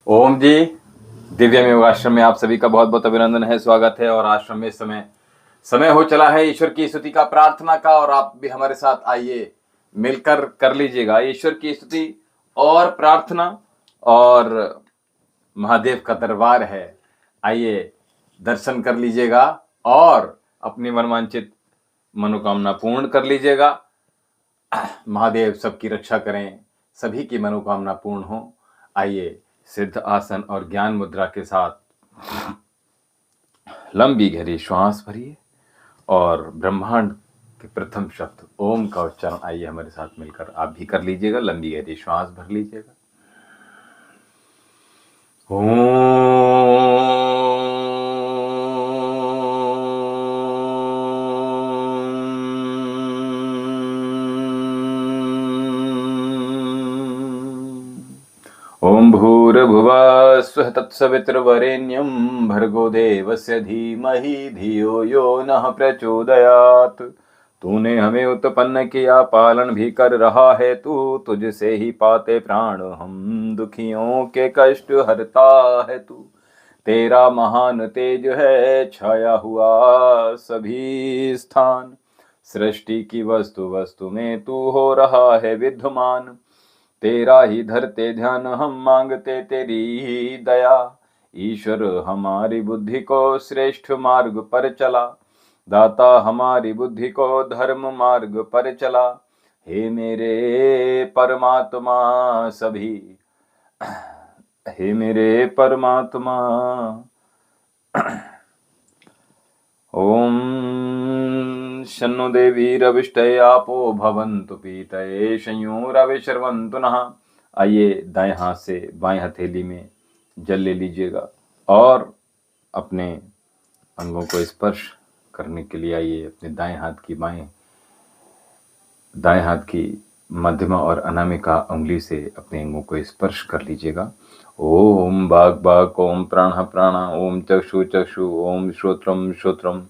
ओम जी। दिव्यम योग आश्रम में आप सभी का बहुत बहुत अभिनंदन है, स्वागत है। और आश्रम में समय समय हो चला है ईश्वर की स्तुति का, प्रार्थना का। और आप भी हमारे साथ आइए, मिलकर कर लीजिएगा ईश्वर की स्तुति और प्रार्थना। और महादेव का दरबार है, आइए दर्शन कर लीजिएगा और अपनी मनवांछित मनोकामना पूर्ण कर लीजिएगा। महादेव सबकी रक्षा करें, सभी की मनोकामना पूर्ण हो। आइए सिद्ध आसन और ज्ञान मुद्रा के साथ लंबी गहरी श्वास भरिए और ब्रह्मांड के प्रथम शब्द ओम का उच्चारण आइए हमारे साथ मिलकर आप भी कर लीजिएगा। लंबी गहरी श्वास भर लीजिएगा। ओम भूर्भुवः स्वः तत्सवितुर्वरेण्यं भर्गो देवस्य धीमहि धियो यो नः प्रचोदयात्। तूने हमें उत्पन्न किया, पालन भी कर रहा है तू, तुझसे ही पाते प्राण हम, दुखियों के कष्ट हरता है तू। तेरा महान तेज है छाया हुआ सभी स्थान, सृष्टि की वस्तु वस्तु में तू हो रहा है विद्यमान। तेरा ही धरते ध्यान हम, मांगते तेरी ही दया। ईश्वर हमारी बुद्धि को श्रेष्ठ मार्ग पर चला, दाता हमारी बुद्धि को धर्म मार्ग पर चला। हे मेरे परमात्मा सभी, हे मेरे परमात्मा। ओम शन्नो देवी रविष्टये आपो भवन्तु पीतये संयोरविशर्वन्तु नः। आइए दाएं हाथ से बाएं हथेली में जल ले लीजिएगा और अपने अंगों को स्पर्श करने के लिए आइए अपने दाएं हाथ की मध्यमा और अनामिका उंगली से अपने अंगों को स्पर्श कर लीजिएगा। ओम बाग बाग, ओम प्राण प्राण, ओम चक्षु चक्षु, ओम श्रोत्रम श्रोत्रम,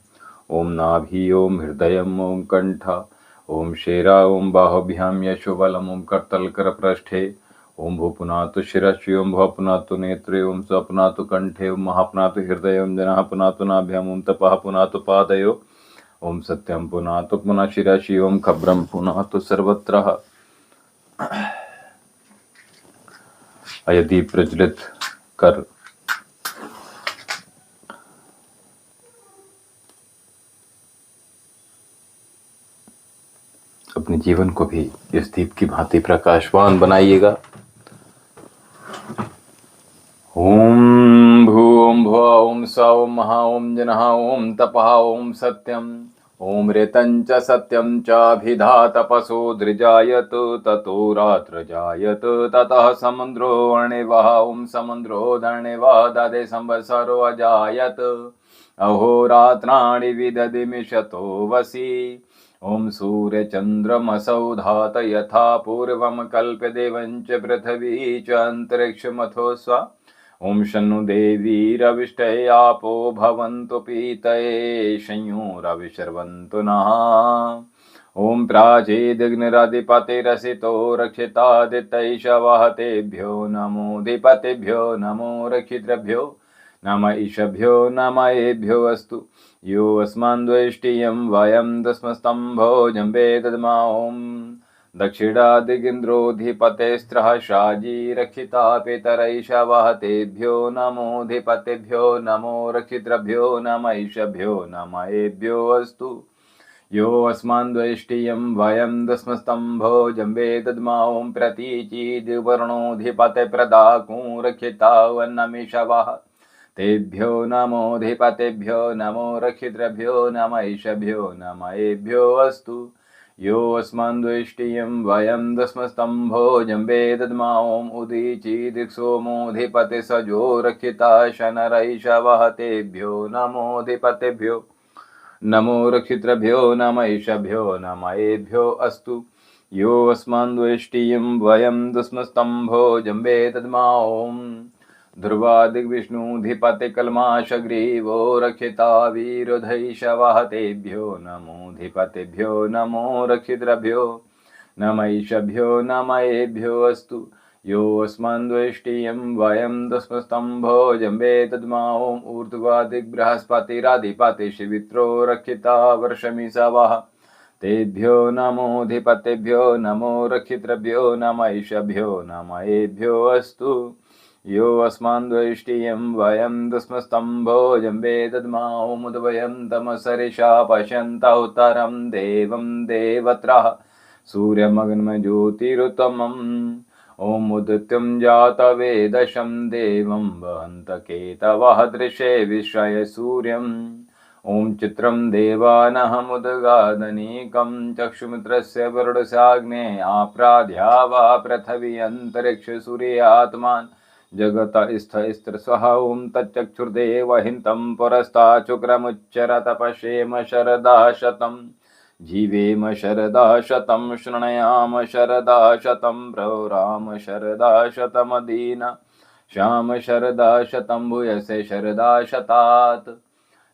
ओम नाभि, ओम हृदयम, ओम कंठ, ओम शेरा, ओम बाहुभ्याम यशोबलम, ओम करतल कर पृष्ठे, ओम भूपुनातु शिरसि, ओम भवपुनातु नेत्रे, ओम स्वपुनातु कंठे, ओम महापुनातु हृदय, ओम जनः पुनातु नाभ्याम, ओम तपः पुनातु पादयो, ओम सत्यम पुनातु पुनः शिरसि, ओम खब्रम पुनातु सर्वत्र। आइए दीप प्रज्वलित कर अपने जीवन को भी इस दीप की भांति प्रकाशवान बनाइएगा। ओम भूम भुव, ओम स, ओम महा, ओम जनः, ओम तपः, ओम सत्यम, ओम रेतं च सत्यं चाभिधा तपसो दृजायत, ततो रात्र जायत, ततः समुद्रो अर्णिवः, ओम समुद्रो दर्णिवः, ददे संवत्सरो अजायत, अहोरात्राणि विदधिमिषतो वसि, ओम सूर्यचन्द्रमसौ धात यथा पूर्वं कल्प्यदेवं च पृथिवी च अन्तरिक्षमथो स्वा। ओम शन्नु देवी रविष्टये आपो भवन्तु पीतये संयोरविशर्वन्तु नः। ओम प्राचीदिग्निरधिपतिरसितो रक्षितादित्यैषवः, तेभ्यो नमो धिपतिभ्यो नमो रक्षितृभ्यो नम ईशभ्यो नम एभ्यो अस्तु। यो अस्मान् द्वेष्टियं वयं दस्मस्तम्भो जम्बे दद्मा। ओम दक्षिणादिगिन्द्रोऽधिपतेस्त्रः शाजी रक्षिता पितरैषवः, तेभ्यो नमो धिपतिभ्यो नमो रक्षितृभ्यो नम ईशभ्यो नम एभ्यो अस्तु। यो अस्मान् द्वेष्टियं वयं दस्मस्तम्भो जम्बे दद्मा। ओम प्रतीचीदिवर्णोऽधिपतिप्रदाकूं रक्षिता वन्नमीषवः, तेभ्यो नमो धिपतिभ्यो नमो रक्षितृभ्यो नम ईशभ्यो नम एभ्यो अस्तु। यो अस्मान् द्वेष्टियं वयं दस्मस्तम्भो जम्बे दद्मा। ओम उदीचीदिक्सोमोऽधिपतिसजो रक्षिता शनरैषवः, तेभ्यो नमो धिपतिभ्यो नमो रक्षितृभ्यो नम ईशभ्यो नम एभ्यो अस्तु। यो अस्मान् द्वेष्टियं वयं दस्मस्तम्भो जम्बे दद्मा। ओम ध्रुवादिग्विष्णुधिपतिकल्माशग्रीवो रक्षिता वीरुधैषवः, तेभ्यो नमो धिपतिभ्यो नमो रक्षितृभ्यो नम ईशभ्यो नम एभ्यो अस्तु। यो अस्मन्द्वेष्टियं वयं तस्मस्तम्भो जम्बे तद्मा ॐ ऊर्ध्वादिग्बृहस्पतिराधिपतिर्वित्रो रक्षिता वर्षमिषवः तेभ्यो नमोऽधिपतेभ्यो नमो रक्षितृभ्यो नम ईशभ्यो नम एभ्यो अस्तु यो अस्मन्द्वेष्टियं वयं तस्मस्तम्भो जम्बे दद्मः मुद्वयं तमसरिषा पश्यन्तः उत्तरं देवं देवत्रः सूर्यमग्नज्योतिरुत्तमम् ॐ उदित्यं जातवेदशं देवं वहन्तकेतवः दृशे विश्रय सूर्यम् ॐ चित्रं देवानहमुद्गादनीकं चक्षुमित्रस्य वरुडसाग्ने आप्राध्या वा पृथिवी अन्तरिक्षसूर्यात्मान् जगतस्थस्त्रस्वः ॐ तच्चक्षुर्देवहितं पुरस्तात् शुक्रमुच्चरत पश्येम शरदा शतं जीवेम शरदा शतं शृणयाम शरदा शतं प्रवराम शरदा शतमदीन श्याम शरदा शतं भूयसे शरदा शतात्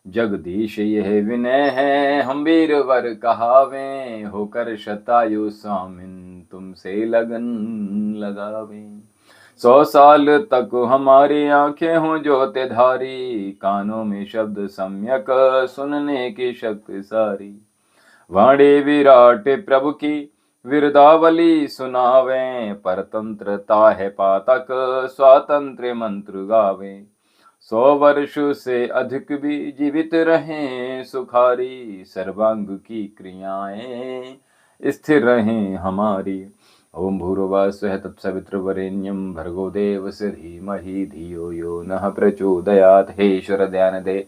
जगदीश यह विनय है हम वीर वर कहावे होकर शतायु स्वामिन तुमसे लगन लगावे 100 साल तक हमारी आंखें हों ज्योतिधारी कानों में शब्द सम्यक सुनने की शक्ति सारी वाणी विराट प्रभु की विरदावली सुनावे परतंत्रता है पातक स्वातंत्र मंत्र गावे 100 वर्ष से अधिक भी जीवित रहें सुखारी सर्वांग की क्रियाएं स्थिर रहें हमारी ओम भूर्भुवः स्वः तत्सवितुर्वरेण्यं भर्गो देवस्य धीमहि धियो यो नः प्रचोदयात्। हे ईश्वर ध्यान दे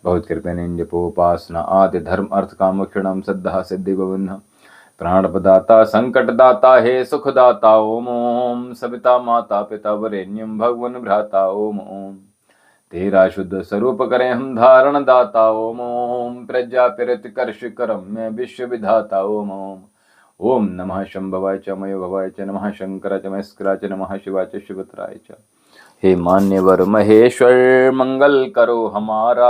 बहुत कृपया जपोपासना आदि धर्म अर्थ काम मोक्षणम सद्धा सिद्धि गोविंद प्राणपदाता संकटदाता हे सुखदाता ओम ओम सविता माता पिता वरेण्यम भगवन भ्राता ओम ओम तेरा शुद्ध स्वरूप करें हम धारण दाता ओम ओम प्रजापित कर्ष करम में विश्व विधाता ओम ओम ओम नमः शंभवाय च मयो भवाय च नमः शंकराय च महेश्वराय च नमः शिवाय च शिवत्राय च। हे मान्यवर महेश्वर मंगल करो हमारा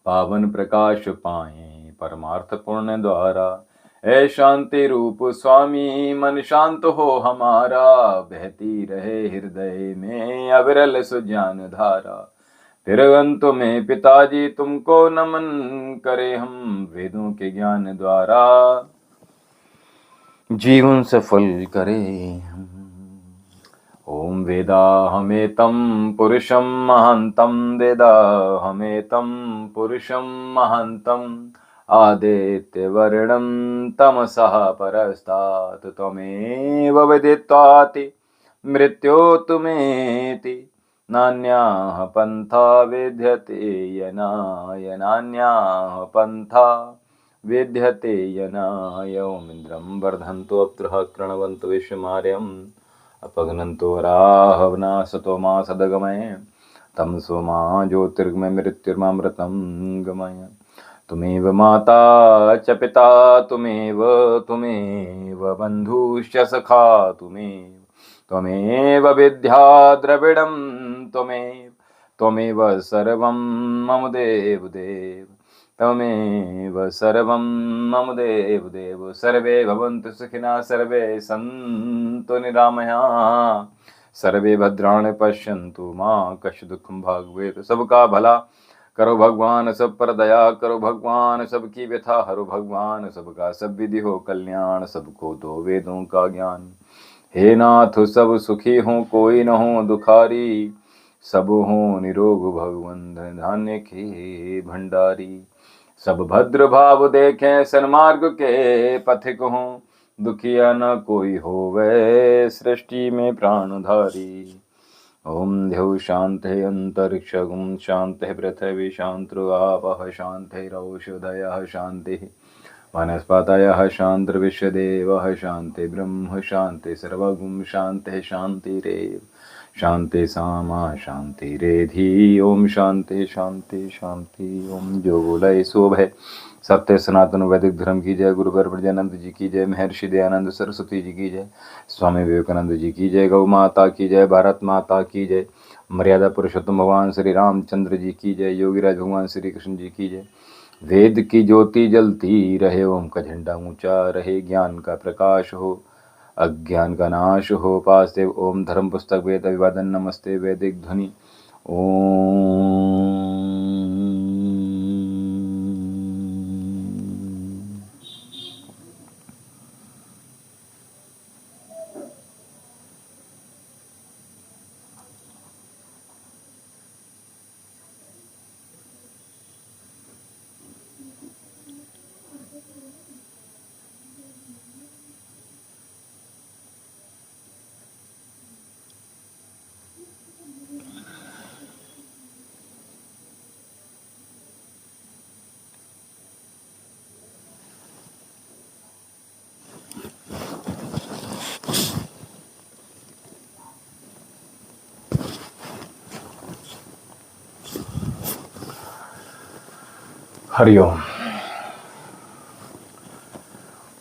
पावन प्रकाश पाए परमार्थ पुण्य द्वारा। ऐ शांति रूप स्वामी मन शांत हो हमारा बहती रहे हृदय में अविरल सुज्ञान धारा। फिर अंत में पिताजी तुमको नमन करे हम वेदों के ज्ञान द्वारा जीवन सफल करे हम। ओम वेदाहमेतं पुरुषं महान्तं वेदाहमेतं पुरुषं महान्तं आदित्यवर्णं तमसः परस्तात् त्वमेव विदित्वाति मृत्योर्तुमेति नान्याः पन्था विद्यते यनान्याः पन्था विद्यते यनाय। ओम इंद्रं वर्धन्तो अप्सरः कृण्वन्तो विश्वमार्यम् अपघ्नन्तो राहवनासतो मा सदगमय तं सोमा ज्योतिर्गमय मृत्युर्मामृतं गमय। तुमेव माता च पिता तुमेव बन्धुश्च सखा त्वमेव विद्या द्रविडं त्वमेव सर्वं मम देवदेव त्वमेव सर्वं मम देवदेव। सर्वे भवन्तु सुखिनः सर्वे सन्तु निरामयाः सर्वे भद्राणि पश्यन्तु मा कश्चित् दुःखं भाग् भवेत्। सबका भला करो भगवान सब पर दया करो भगवान सबकी व्यथा हरो भगवान सबका सब विधि हो कल्याण सबको दो वेदों का ज्ञान। हे नाथ सब सुखी हों कोई न हो दुखारी सब हो निरोग भगवंत धान्य के भंडारी। सब भद्र भाव देखें सन्मार्ग के पथिक हों दुखिया न कोई होवे सृष्टि में प्राणधारी। ओम द्यौ शांति अंतरिक्षं शांति पृथिवी शांति आपः शांतिरौषधयः शांति वनस्पतयः शान्तिर्विश्वदेवः शांति ब्रह्म शांति सर्वगुण शांति शांतिरेव शांति सामा शांति रेधि। ओम शांति शांति शांति। ओम जो बोले सो भय। सत्य सनातन वैदिक धर्म की जय। गुरु प्रजानंद जी की जय। महर्षि दयानंद सरस्वती जी की जय। स्वामी विवेकानंद जी की जय। गौ माता की जय। भारत माता की जय। मर्यादा पुरुषोत्तम भगवान श्री रामचंद्र जी की जय। योगीराज भगवान श्री कृष्ण जी की जय। वेद की ज्योति जलती रहे ओम का झंडा ऊंचा रहे ज्ञान का प्रकाश हो अज्ञान का नाश हो। पासदेव ओम धर्म पुस्तक वेद अभिवादन नमस्ते वैदिक ध्वनि ओम। हरिओम।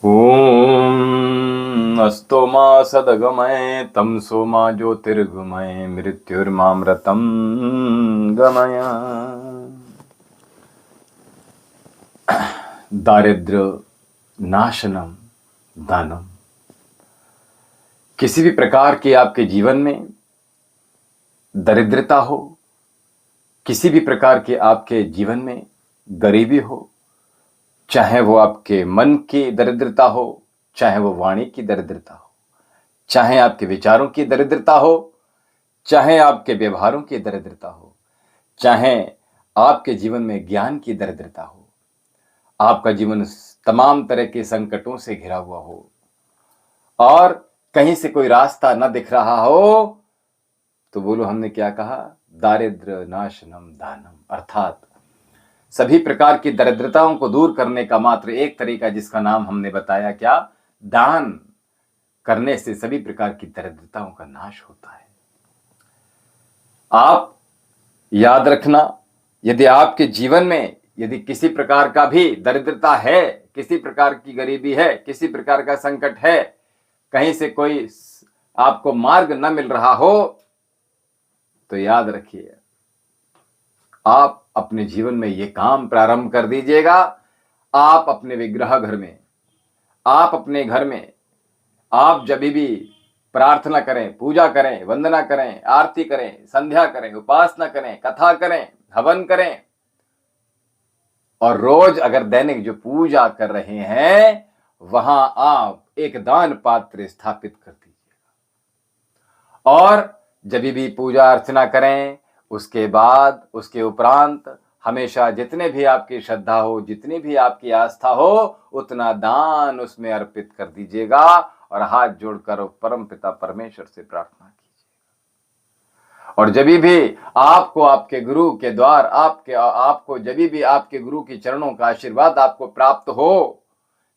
ओम अस्तो मा सदगमय तमसो मा ज्योतिर्गमय मृत्युर्मामृतं गमय। दारिद्र्य नाशनम दानम। किसी भी प्रकार के आपके जीवन में दरिद्रता हो, किसी भी प्रकार के आपके जीवन में गरीबी हो, चाहे वो आपके मन की दरिद्रता हो, चाहे वो वाणी की दरिद्रता हो, चाहे आपके विचारों की दरिद्रता हो, चाहे आपके व्यवहारों की दरिद्रता हो, चाहे आपके जीवन में ज्ञान की दरिद्रता हो, आपका जीवन तमाम तरह के संकटों से घिरा हुआ हो और कहीं से कोई रास्ता न दिख रहा हो, तो बोलो हमने क्या कहा? दारिद्र्य नाशनम दानम। अर्थात सभी प्रकार की दरिद्रताओं को दूर करने का मात्र एक तरीका, जिसका नाम हमने बताया क्या? दान करने से सभी प्रकार की दरिद्रताओं का नाश होता है। आप याद रखना, यदि आपके जीवन में यदि किसी प्रकार का भी दरिद्रता है, किसी प्रकार की गरीबी है, किसी प्रकार का संकट है, कहीं से कोई आपको मार्ग न मिल रहा हो, तो याद रखिए आप अपने जीवन में ये काम प्रारंभ कर दीजिएगा। आप अपने विग्रह घर में, आप अपने घर में, आप जब भी प्रार्थना करें, पूजा करें, वंदना करें, आरती करें, संध्या करें, उपासना करें, कथा करें, हवन करें, और रोज अगर दैनिक जो पूजा कर रहे हैं वहां आप एक दान पात्र स्थापित कर दीजिएगा। और जब भी पूजा अर्चना करें, उसके बाद, उसके उपरांत हमेशा जितने भी आपकी श्रद्धा हो, जितनी भी आपकी आस्था हो, उतना दान उसमें अर्पित कर दीजिएगा और हाथ जोड़कर परम पिता परमेश्वर से प्रार्थना कीजिएगा। और जब भी आपको आपके गुरु के द्वार, आपको जब भी आपके गुरु के चरणों का आशीर्वाद आपको प्राप्त हो,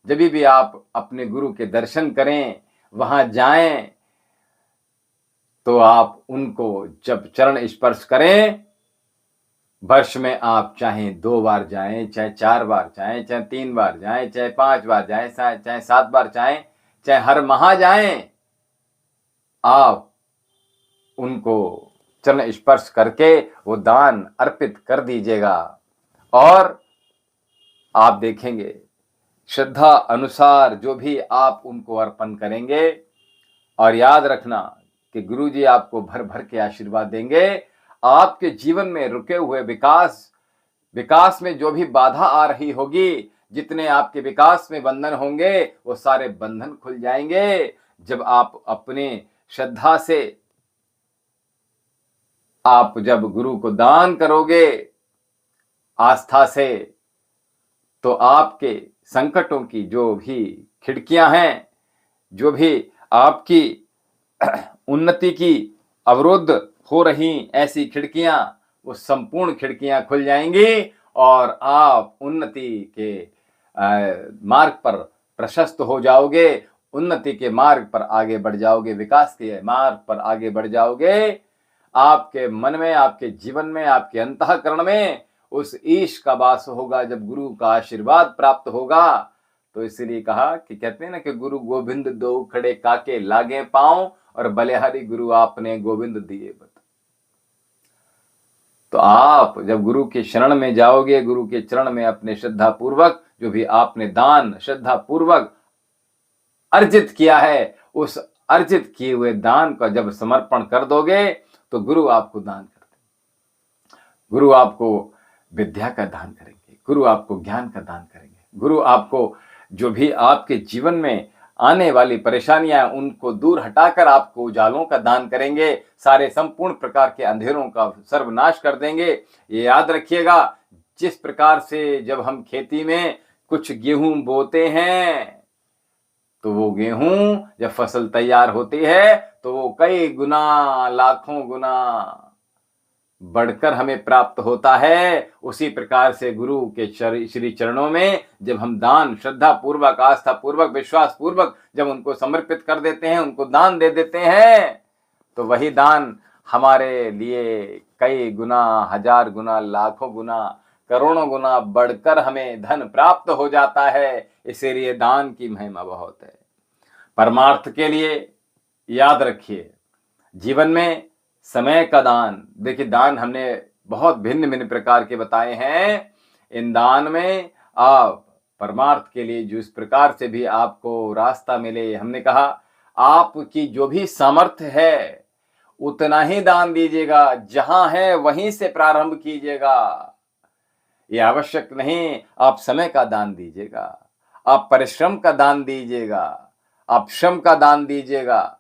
जब भी आप अपने गुरु के दर्शन करें, वहां जाएं, तो आप उनको जब चरण स्पर्श करें, वर्ष में आप चाहे 2 बार जाएं, चाहे 4 बार जाएं, चाहे 3 बार जाएं, चाहे 5 बार जाएं, चाहे 7 बार जाएं, चाहे हर माह जाएं, आप उनको चरण स्पर्श करके वो दान अर्पित कर दीजिएगा। और आप देखेंगे श्रद्धा अनुसार जो भी आप उनको अर्पण करेंगे, और याद रखना कि गुरुजी आपको भर भर के आशीर्वाद देंगे। आपके जीवन में रुके हुए विकास में जो भी बाधा आ रही होगी, जितने आपके विकास में बंधन होंगे, वो सारे बंधन खुल जाएंगे। जब आप अपने श्रद्धा से आप जब गुरु को दान करोगे आस्था से, तो आपके संकटों की जो भी खिड़कियां हैं, जो भी आपकी उन्नति की अवरुद्ध हो रही ऐसी खिड़कियां, वो संपूर्ण खिड़कियां खुल जाएंगी और आप उन्नति के मार्ग पर प्रशस्त हो जाओगे, उन्नति के मार्ग पर आगे बढ़ जाओगे, विकास के मार्ग पर आगे बढ़ जाओगे। आपके मन में, आपके जीवन में, आपके अंतःकरण में उस ईश का वास होगा जब गुरु का आशीर्वाद प्राप्त होगा। तो इसलिए कहा कि कहते हैं ना कि गुरु गोविंद दो खड़े काके लागे पांव, और बलिहारी गुरु आपने गोविंद दिए बत। तो आप जब गुरु के शरण में जाओगे, गुरु के चरण में अपने श्रद्धा पूर्वक जो भी आपने दान श्रद्धा पूर्वक अर्जित किया है, उस अर्जित किए हुए दान का जब समर्पण कर दोगे तो गुरु आपको दान कर देंगे। गुरु आपको विद्या का दान करेंगे, गुरु आपको ज्ञान का दान करेंगे, गुरु आपको जो भी आपके जीवन में आने वाली परेशानियां उनको दूर हटाकर आपको उजालों का दान करेंगे, सारे संपूर्ण प्रकार के अंधेरों का सर्वनाश कर देंगे। ये याद रखिएगा, जिस प्रकार से जब हम खेती में कुछ गेहूं बोते हैं तो वो गेहूं जब फसल तैयार होती है तो वो कई गुना, लाखों गुना बढ़कर हमें प्राप्त होता है। उसी प्रकार से गुरु के श्री चरणों में जब हम दान श्रद्धा पूर्वक, आस्था पूर्वक, विश्वास पूर्वक जब उनको समर्पित कर देते हैं, उनको दान दे देते हैं, तो वही दान हमारे लिए कई गुना, हजार गुना, लाखों गुना, करोड़ों गुना बढ़कर हमें धन प्राप्त हो जाता है। इसीलिए दान की महिमा बहुत है। परमार्थ के लिए याद रखिए, जीवन में समय का दान, देखिए दान हमने बहुत भिन्न भिन्न प्रकार के बताए हैं। इन दान में आप परमार्थ के लिए जिस प्रकार से भी आपको रास्ता मिले, हमने कहा आपकी जो भी सामर्थ्य है उतना ही दान दीजिएगा, जहां है वहीं से प्रारंभ कीजिएगा। ये आवश्यक नहीं आप समय का दान दीजिएगा, आप परिश्रम का दान दीजिएगा, आप श्रम का दान दीजिएगा,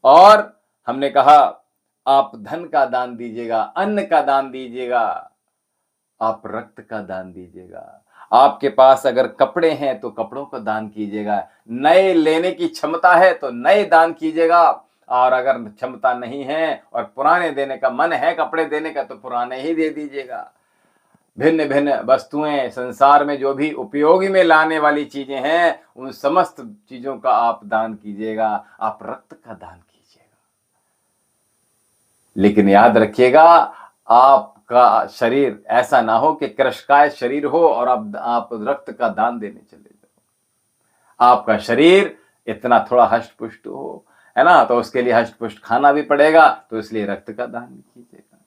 और हमने कहा आप धन का दान दीजिएगा, अन्न का दान दीजिएगा, आप रक्त का दान दीजिएगा। आपके पास अगर कपड़े हैं तो कपड़ों का दान कीजिएगा, नए लेने की क्षमता है तो नए दान कीजिएगा, और अगर क्षमता नहीं है और पुराने देने का मन है, कपड़े देने का, तो पुराने ही दे दीजिएगा। भिन्न भिन्न वस्तुएं संसार में जो भी उपयोगी में लाने वाली चीजें हैं उन समस्त चीजों का आप दान कीजिएगा, आप रक्त का दान कीजिएगा। लेकिन याद रखिएगा, आपका शरीर ऐसा ना हो कि कृशकाय शरीर हो और आप रक्त का दान देने चले जाओ। आपका शरीर इतना थोड़ा हष्ट पुष्ट हो, है ना, तो उसके लिए हष्ट पुष्ट खाना भी पड़ेगा, तो इसलिए रक्त का दान कीजिएगा।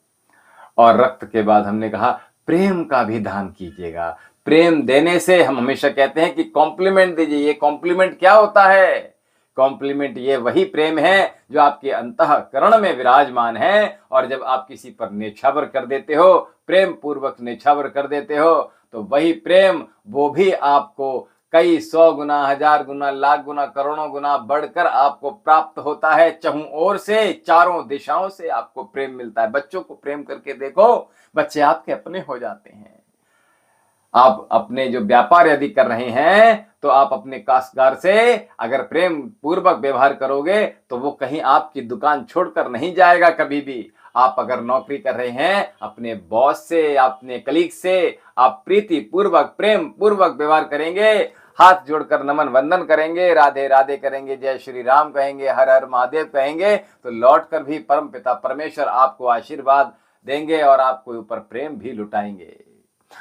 और रक्त के बाद हमने कहा प्रेम का भी दान कीजिएगा। प्रेम देने से हम हमेशा कहते हैं कि कॉम्प्लीमेंट दीजिए। ये कॉम्प्लीमेंट क्या होता है? कॉम्प्लीमेंट ये वही प्रेम है जो आपके अंतःकरण में विराजमान है, और जब आप किसी पर न्यौछावर कर देते हो, प्रेम पूर्वक न्यौछावर कर देते हो, तो वही प्रेम वो भी आपको कई 100 गुना, 1000 गुना, लाख गुना, करोड़ों गुना बढ़कर आपको प्राप्त होता है। चहुं ओर से, चारों दिशाओं से आपको प्रेम मिलता है। बच्चों को प्रेम करके देखो, बच्चे आपके अपने हो जाते हैं। आप अपने जो व्यापार यदि कर रहे हैं तो आप अपने काश्तकार से अगर प्रेम पूर्वक व्यवहार करोगे तो वो कहीं आपकी दुकान छोड़कर नहीं जाएगा कभी भी। आप अगर नौकरी कर रहे हैं, अपने बॉस से, अपने कलीग से आप प्रीति पूर्वक, प्रेम पूर्वक व्यवहार करेंगे, हाथ जोड़कर नमन वंदन करेंगे, राधे राधे करेंगे, जय श्री राम कहेंगे, हर हर महादेव कहेंगे, तो लौटकर भी परम पिता परमेश्वर आपको आशीर्वाद देंगे और आपको ऊपर प्रेम भी लुटाएंगे।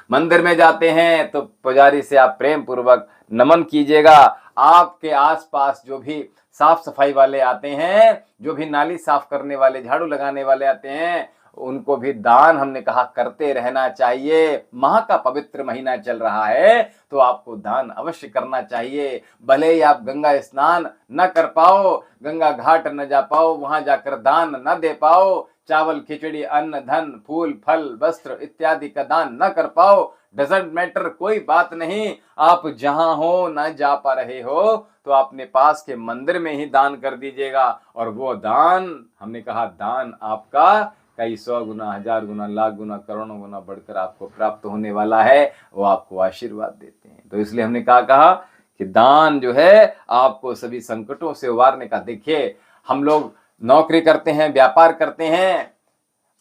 मंदिर में जाते हैं तो पुजारी से आप प्रेम पूर्वक नमन कीजिएगा। आपके आसपास जो भी साफ सफाई वाले आते हैं, जो भी नाली साफ करने वाले, झाड़ू लगाने वाले आते हैं, उनको भी दान हमने कहा करते रहना चाहिए। माह का पवित्र महीना चल रहा है तो आपको दान अवश्य करना चाहिए। भले ही आप गंगा स्नान न कर पाओ, गंगा घाट न जा पाओ, वहां जाकर दान न दे पाओ, चावल, खिचड़ी, अन्न, धन, फूल, फल, वस्त्र इत्यादि का दान न कर पाओ, डजंट मैटर, कोई बात नहीं। आप जहां हो, न जा पा रहे हो, तो अपने पास के मंदिर में ही दान कर दीजिएगा, और वो दान हमने कहा दान आपका कई 100 गुना, 1000 गुना, लाख गुना, करोड़ों गुना बढ़कर आपको प्राप्त होने वाला है। वो आपको आशीर्वाद देते हैं। तो इसलिए हमने कहा कि दान जो है आपको सभी संकटों से उबारने का। देखिए, हम लोग नौकरी करते हैं, व्यापार करते हैं,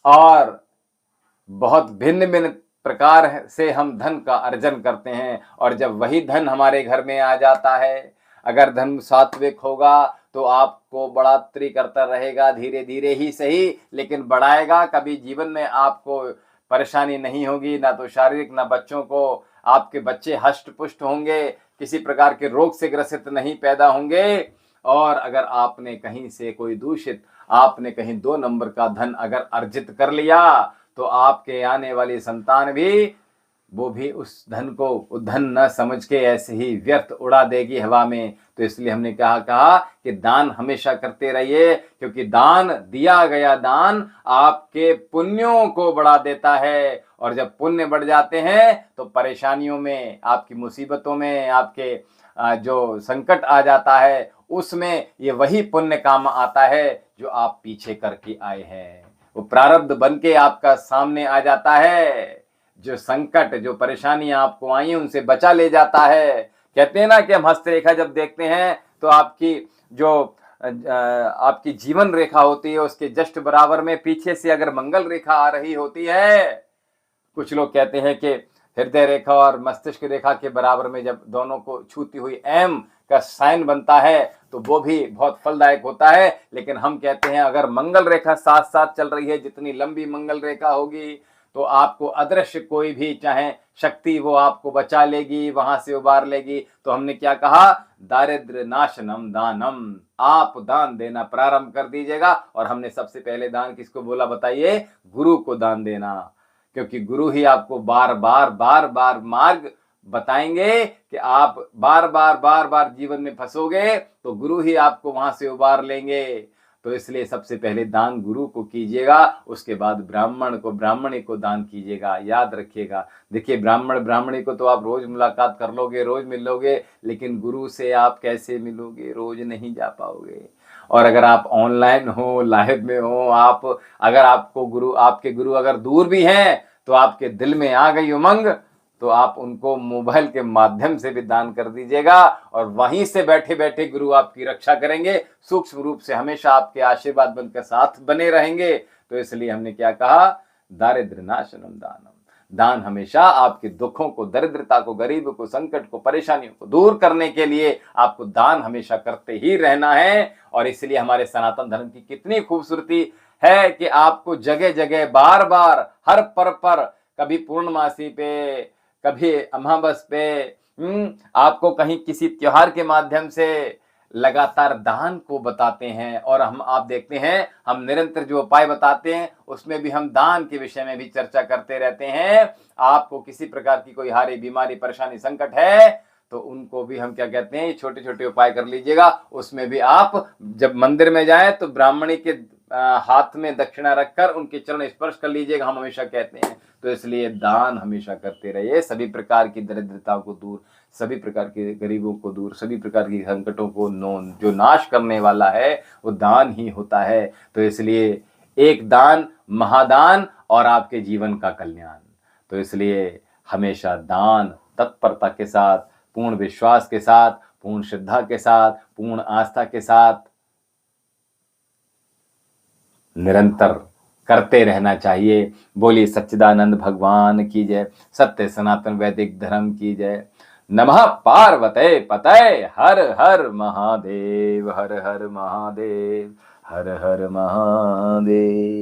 और बहुत भिन्न भिन्न प्रकार से हम धन का अर्जन करते हैं, और जब वही धन हमारे घर में आ जाता है, अगर धन सात्विक होगा तो आपको बढ़ोतरी करता रहेगा, धीरे धीरे ही सही, लेकिन बढ़ाएगा। कभी जीवन में आपको परेशानी नहीं होगी, ना तो शारीरिक, ना बच्चों को, आपके बच्चे हष्ट पुष्ट होंगे, किसी प्रकार के रोग से ग्रसित नहीं पैदा होंगे। और अगर आपने कहीं से कोई दूषित, आपने कहीं 2 नंबर का धन अगर अर्जित कर लिया, तो आपके आने वाली संतान भी वो भी उस धन को धन न समझ के ऐसे ही व्यर्थ उड़ा देगी हवा में। तो इसलिए हमने कहा कि दान हमेशा करते रहिए, क्योंकि दान, दिया गया दान आपके पुण्यों को बढ़ा देता है। और जब पुण्य बढ़ जाते हैं तो परेशानियों में, आपकी मुसीबतों में, आपके जो संकट आ जाता है उसमें ये वही पुण्य काम आता है जो आप पीछे करके आए हैं। वो प्रारब्ध बन के आपका सामने आ जाता है। जो संकट, जो परेशानियां आपको आई हैं उनसे बचा ले जाता है। कहते हैं ना कि हम हस्तरेखा जब देखते हैं तो आपकी जो आपकी जीवन रेखा होती है उसके जस्ट बराबर में पीछे से अगर मंगल रेखा आ रही होती है, कुछ लोग कहते हैं कि हृदय रेखा और मस्तिष्क रेखा के बराबर में जब दोनों को छूती हुई एम का साइन बनता है तो वो भी बहुत फलदायक होता है। लेकिन हम कहते हैं अगर मंगल रेखा साथ साथ चल रही है, जितनी लंबी मंगल रेखा होगी तो आपको अदृश्य कोई भी चाहे शक्ति वो आपको बचा लेगी, वहां से उबार लेगी। तो हमने क्या कहा, दारिद्र नाशनम दानम, आप दान देना प्रारंभ कर दीजिएगा। और हमने सबसे पहले दान किसको बोला बताइए, गुरु को दान देना, क्योंकि गुरु ही आपको बार बार मार्ग बताएंगे कि आप बार बार जीवन में फंसोगे तो गुरु ही आपको वहां से उबार लेंगे। तो इसलिए सबसे पहले दान गुरु को कीजिएगा, उसके बाद ब्राह्मण को, ब्राह्मणी को दान कीजिएगा। याद रखिएगा, देखिए ब्राह्मण ब्राह्मणी को तो आप रोज मुलाकात कर लोगे, रोज मिल लोगे, लेकिन गुरु से आप कैसे मिलोगे, रोज नहीं जा पाओगे। और अगर आप ऑनलाइन हो, लाइव में हो, आप अगर आपको गुरु, आपके गुरु अगर दूर भी हैं तो आपके दिल में आ गई उमंग तो आप उनको मोबाइल के माध्यम से भी दान कर दीजिएगा और वहीं से बैठे बैठे गुरु आपकी रक्षा करेंगे, सूक्ष्म रूप से हमेशा आपके आशीर्वाद बनकर साथ बने रहेंगे। तो इसलिए हमने क्या कहा, दारिद्र नाशनम दानम, दान हमेशा आपके दुखों को, दरिद्रता को, गरीब को, संकट को, परेशानियों को दूर करने के लिए आपको दान हमेशा करते ही रहना है। और इसलिए हमारे सनातन धर्म की कितनी खूबसूरती है कि आपको जगह जगह बार बार हर पर्व पर, कभी पूर्णमासी पे, कभी अमावस पे, आपको कहीं किसी त्योहार के माध्यम से लगातार दान को बताते हैं। और हम, आप देखते हैं, हम निरंतर जो उपाय बताते हैं उसमें भी हम दान के विषय में भी चर्चा करते रहते हैं। आपको किसी प्रकार की कोई हारी, बीमारी, परेशानी, संकट है तो उनको भी हम क्या कहते हैं, छोटे छोटे उपाय कर लीजिएगा। उसमें भी आप जब मंदिर में जाएं तो ब्राह्मणी के हाथ में दक्षिणा रखकर उनके चरण स्पर्श कर लीजिएगा, हम हमेशा कहते हैं। तो इसलिए दान हमेशा करते रहिए, सभी प्रकार की दरिद्रता को दूर, सभी प्रकार के गरीबों को दूर, सभी प्रकार की संकटों को जो नाश करने वाला है वो दान ही होता है। तो इसलिए एक दान महादान और आपके जीवन का कल्याण। तो इसलिए हमेशा दान तत्परता के साथ, पूर्ण विश्वास के साथ, पूर्ण श्रद्धा के साथ, पूर्ण आस्था के साथ निरंतर करते रहना चाहिए। बोलिए सच्चिदानंद भगवान की जय, सत्य सनातन वैदिक धर्म की जय। नमः पार्वते पतये, हर हर महादेव, हर हर महादेव, हर हर महादेव।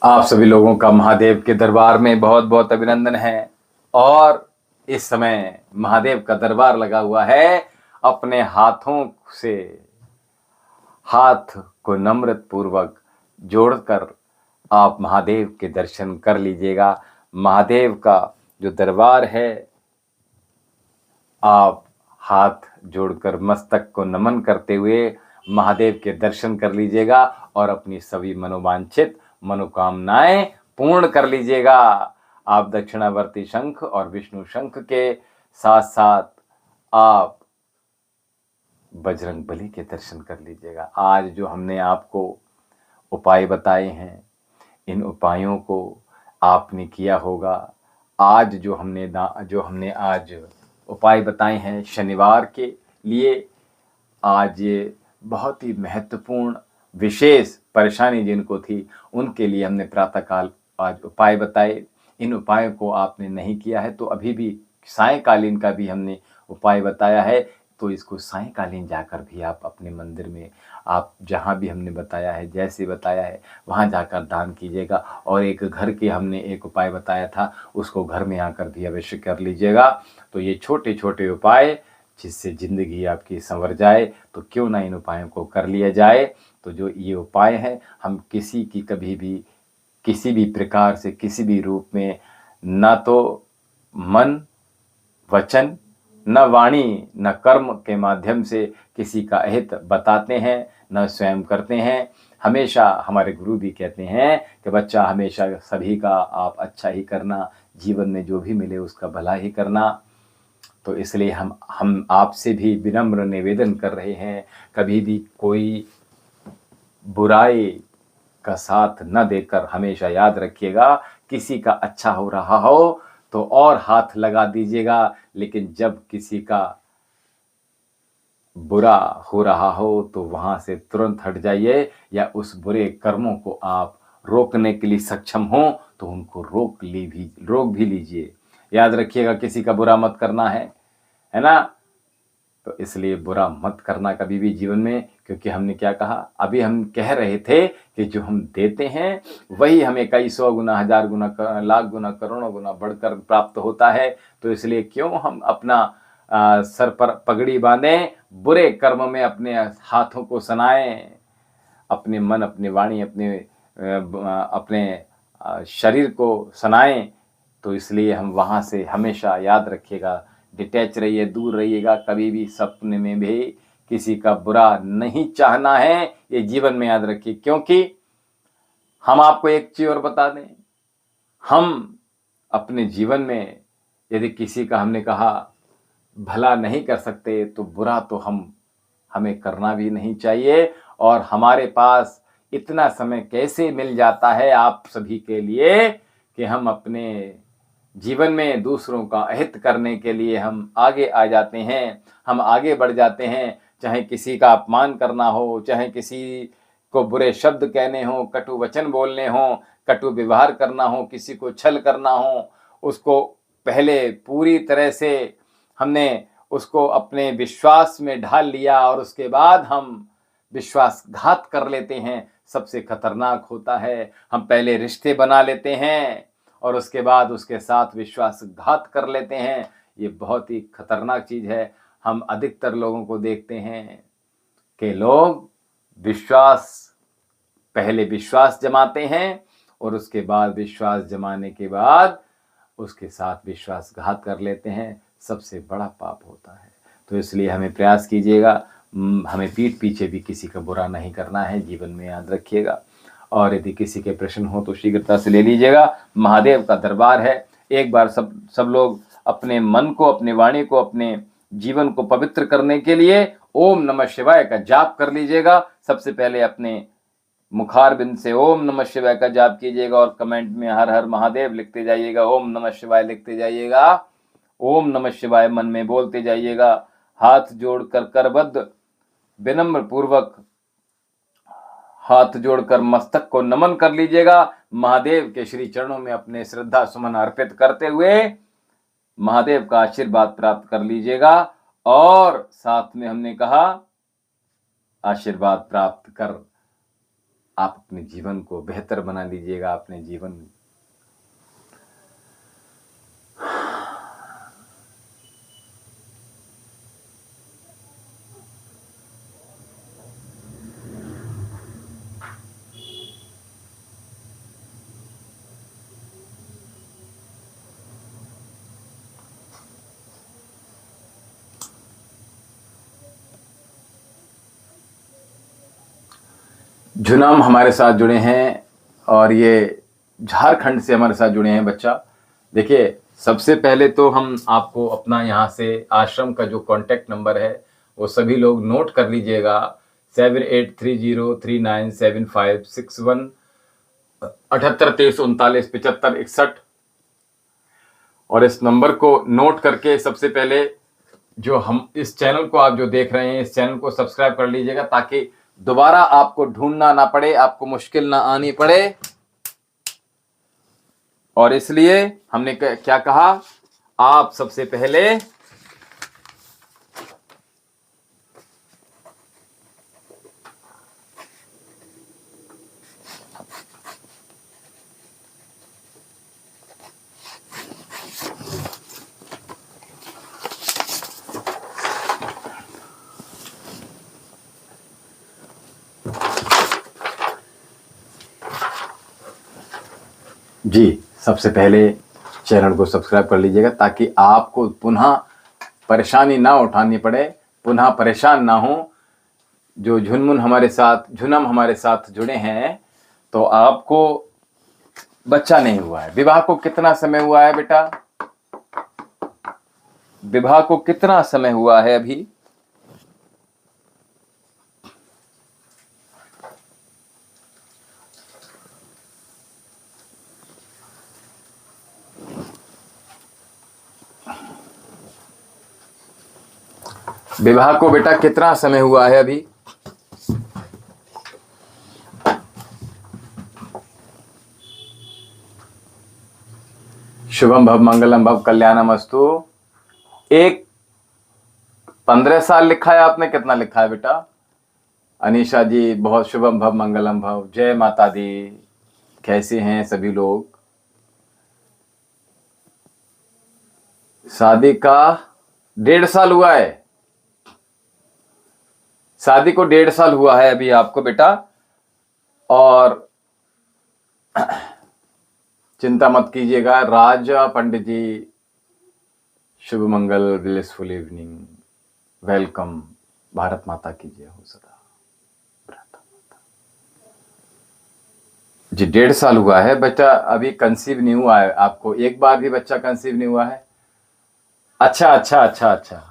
आप सभी लोगों का महादेव के दरबार में बहुत बहुत अभिनंदन है। और इस समय महादेव का दरबार लगा हुआ है। अपने हाथों से हाथ को नम्रत पूर्वक जोड़कर आप महादेव के दर्शन कर लीजिएगा। महादेव का जो दरबार है, आप हाथ जोड़कर मस्तक को नमन करते हुए महादेव के दर्शन कर लीजिएगा और अपनी सभी मनोवांछित मनोकामनाएं पूर्ण कर लीजिएगा। आप दक्षिणावर्ती शंख और विष्णु शंख के साथ साथ आप बजरंग बली के दर्शन कर लीजिएगा। आज जो हमने आपको उपाय बताए हैं, इन उपायों को आपने किया होगा। आज जो हमने आज उपाय बताए हैं शनिवार के लिए, आज ये बहुत ही महत्वपूर्ण विशेष परेशानी जिनको थी उनके लिए हमने प्रातःकाल आज उपाय बताए। इन उपायों को आपने नहीं किया है तो अभी भी सायंकालीन का भी हमने उपाय बताया है। तो इसको सायंकालीन जाकर भी आप अपने मंदिर में, आप जहाँ भी हमने बताया है, जैसे बताया है, वहाँ जाकर दान कीजिएगा। और एक घर के हमने एक उपाय बताया था, उसको घर में आकर भी अवश्य कर लीजिएगा। तो ये छोटे छोटे उपाय जिससे ज़िंदगी आपकी संवर जाए, तो क्यों ना इन उपायों को कर लिया जाए। तो जो ये उपाय हैं, हम किसी की कभी भी किसी भी प्रकार से, किसी भी रूप में, ना तो मन, वचन, न वाणी, न कर्म के माध्यम से किसी का अहित बताते हैं, न स्वयं करते हैं। हमेशा हमारे गुरु भी कहते हैं कि बच्चा, हमेशा सभी का आप अच्छा ही करना, जीवन में जो भी मिले उसका भला ही करना। तो इसलिए हम आपसे भी विनम्र निवेदन कर रहे हैं, कभी भी कोई बुराई का साथ न देकर हमेशा याद रखिएगा, किसी का अच्छा हो रहा हो तो और हाथ लगा दीजिएगा, लेकिन जब किसी का बुरा हो रहा हो तो वहाँ से तुरंत हट जाइए, या उस बुरे कर्मों को आप रोकने के लिए सक्षम हो तो उनको रोक भी लीजिए। याद रखिएगा, किसी का बुरा मत करना है ना। तो इसलिए बुरा मत करना कभी भी जीवन में, क्योंकि हमने क्या कहा, अभी हम कह रहे थे कि जो हम देते हैं वही हमें कई सौ गुना, हजार गुना, लाख गुना, करोड़ों गुना बढ़कर प्राप्त होता है। तो इसलिए क्यों हम अपना सर पर पगड़ी बांधें, बुरे कर्म में अपने हाथों को सनाएं, अपने मन, अपनी वाणी, अपने शरीर को सनाएं। तो इसलिए हम वहाँ से हमेशा याद रखिएगा, डिटैच रहिए, दूर रहिएगा। कभी भी सपने में भी किसी का बुरा नहीं चाहना है, ये जीवन में याद रखिए। क्योंकि हम आपको एक चीज और बता दें, हम अपने जीवन में यदि किसी का, हमने कहा, भला नहीं कर सकते तो बुरा तो हमें करना भी नहीं चाहिए। और हमारे पास इतना समय कैसे मिल जाता है आप सभी के लिए कि हम अपने जीवन में दूसरों का अहित करने के लिए हम आगे आ जाते हैं, हम आगे बढ़ जाते हैं। चाहे किसी का अपमान करना हो, चाहे किसी को बुरे शब्द कहने हो, कटु वचन बोलने हो, कटु व्यवहार करना हो, किसी को छल करना हो, उसको पहले पूरी तरह से हमने उसको अपने विश्वास में ढाल लिया और उसके बाद हम विश्वासघात कर लेते हैं। सबसे खतरनाक होता है, हम पहले रिश्ते बना लेते हैं और उसके बाद उसके साथ विश्वासघात कर लेते हैं। ये बहुत ही खतरनाक चीज़ है। हम अधिकतर लोगों को देखते हैं कि लोग पहले विश्वास जमाते हैं और उसके बाद विश्वास जमाने के बाद उसके साथ विश्वासघात कर लेते हैं। सबसे बड़ा पाप होता है। तो इसलिए हमें प्रयास कीजिएगा, हमें पीठ पीछे भी किसी का बुरा नहीं करना है, जीवन में याद रखिएगा। और यदि किसी के प्रश्न हो तो शीघ्रता से ले लीजिएगा। महादेव का दरबार है। एक बार सब लोग अपने मन को, अपने वाणी को, अपने जीवन को पवित्र करने के लिए ओम नमः शिवाय का जाप कर लीजिएगा। सबसे पहले अपने मुखार बिंद से ओम नमः शिवाय का जाप कीजिएगा और कमेंट में हर हर महादेव लिखते जाइएगा, ओम नमः शिवाय लिखते जाइएगा, ओम नमः शिवाय मन में बोलते जाइएगा। हाथ जोड़कर करबद्ध विनम्र पूर्वक हाथ जोड़कर मस्तक को नमन कर लीजिएगा। महादेव के श्री चरणों में अपने श्रद्धा सुमन अर्पित करते हुए महादेव का आशीर्वाद प्राप्त कर लीजिएगा। और साथ में हमने कहा, आशीर्वाद प्राप्त कर आप अपने जीवन को बेहतर बना लीजिएगा। अपने जीवन झुनाम हमारे साथ जुड़े हैं और ये झारखंड से हमारे साथ जुड़े हैं। बच्चा देखिए, सबसे पहले तो हम आपको अपना यहाँ से आश्रम का जो कांटेक्ट नंबर है वो सभी लोग नोट कर लीजिएगा, 7830397561, 7823397561। और इस नंबर को नोट करके सबसे पहले जो हम इस चैनल को आप जो देख रहे हैं, इस चैनल को सब्सक्राइब कर लीजिएगा ताकि दोबारा आपको ढूंढना ना पड़े, आपको मुश्किल ना आनी पड़े। और इसलिए हमने क्या कहा, आप सबसे पहले जी, सबसे पहले चैनल को सब्सक्राइब कर लीजिएगा ताकि आपको पुनः परेशानी ना उठानी पड़े, पुनः परेशान ना हो। जो झुनमुन हमारे साथ, झुनम हमारे साथ जुड़े हैं, तो आपको बच्चा नहीं हुआ है। विवाह को कितना समय हुआ है बेटा? विवाह को कितना समय हुआ है अभी? विवाह को बेटा कितना समय हुआ है अभी? शुभम भव मंगलम भव कल्याणमस्तु। एक 15 साल लिखा है आपने, कितना लिखा है बेटा? अनीशा जी बहुत शुभम भव मंगलम भव। जय माता दी। कैसे हैं सभी लोग? शादी का 1.5 साल हुआ है। शादी को 1.5 साल हुआ है अभी आपको बेटा। और चिंता मत कीजिएगा। राजा पंडित जी, शुभ मंगल, ब्लेसफुल इवनिंग, वेलकम। भारत माता की जय हो सदा। जी 1.5 साल हुआ है बच्चा, अभी कंसीव नहीं हुआ है आपको? एक बार भी बच्चा कंसीव नहीं हुआ है? अच्छा अच्छा अच्छा अच्छा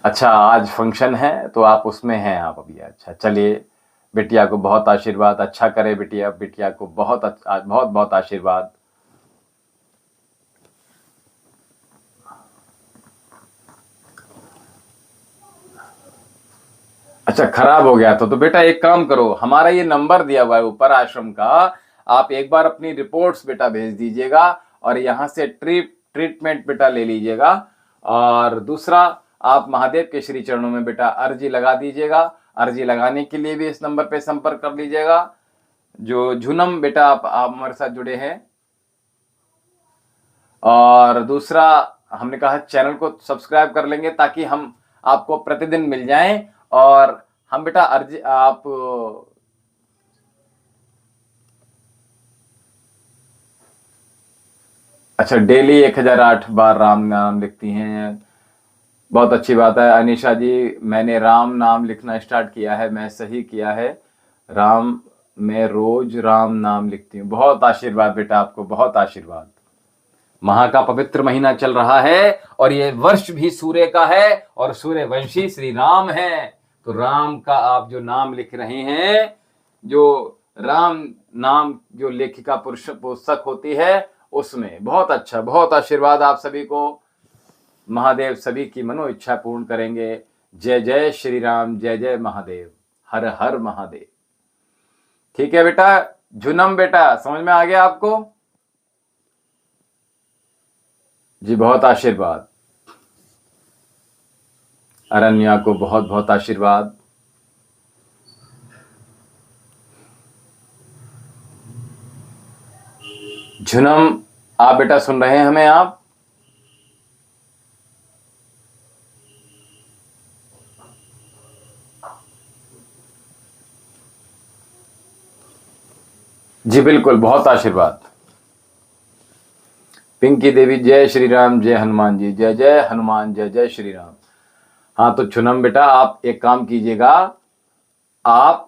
अच्छा, आज फंक्शन है तो आप उसमें हैं आप अभी। अच्छा चलिए, बिटिया को बहुत आशीर्वाद, अच्छा करे बिटिया, बिटिया को बहुत बहुत बहुत आशीर्वाद। अच्छा खराब हो गया तो बेटा एक काम करो, हमारा ये नंबर दिया हुआ है ऊपर आश्रम का, आप एक बार अपनी रिपोर्ट्स बेटा भेज दीजिएगा और यहाँ से ट्रीटमेंट बेटा ले लीजिएगा। और दूसरा, आप महादेव के श्री चरणों में बेटा अर्जी लगा दीजिएगा। अर्जी लगाने के लिए भी इस नंबर पे संपर्क कर लीजिएगा। जो झुनम बेटा आप हमारे साथ जुड़े हैं। और दूसरा, हमने कहा चैनल को सब्सक्राइब कर लेंगे ताकि हम आपको प्रतिदिन मिल जाएं। और हम बेटा अर्जी आप अच्छा डेली 1008 बार राम नाम लिखती हैं, बहुत अच्छी बात है। अनीशा जी, मैंने राम नाम लिखना स्टार्ट किया है, मैं सही किया है राम, मैं रोज राम नाम लिखती हूँ। बहुत आशीर्वाद बेटा आपको, बहुत आशीर्वाद। माह का पवित्र महीना चल रहा है और ये वर्ष भी सूर्य का है और सूर्यवंशी श्री राम है। तो राम का आप जो नाम लिख रहे हैं, जो राम नाम जो लेखिका पुरुष पुस्तक होती है, उसमें बहुत अच्छा, बहुत आशीर्वाद आप सभी को। महादेव सभी की मनो इच्छा पूर्ण करेंगे। जय जय श्री राम, जय जय महादेव, हर हर महादेव। ठीक है बेटा, झुनम बेटा समझ में आ गया आपको? जी बहुत आशीर्वाद। अरण्या को बहुत बहुत आशीर्वाद। झुनम, आप बेटा सुन रहे हैं हमें? आप जी बिल्कुल, बहुत आशीर्वाद। पिंकी देवी, जय श्री राम, जय हनुमान जी, जय जय हनुमान, जय जय श्री राम। हाँ तो झुनम बेटा, आप एक काम कीजिएगा, आप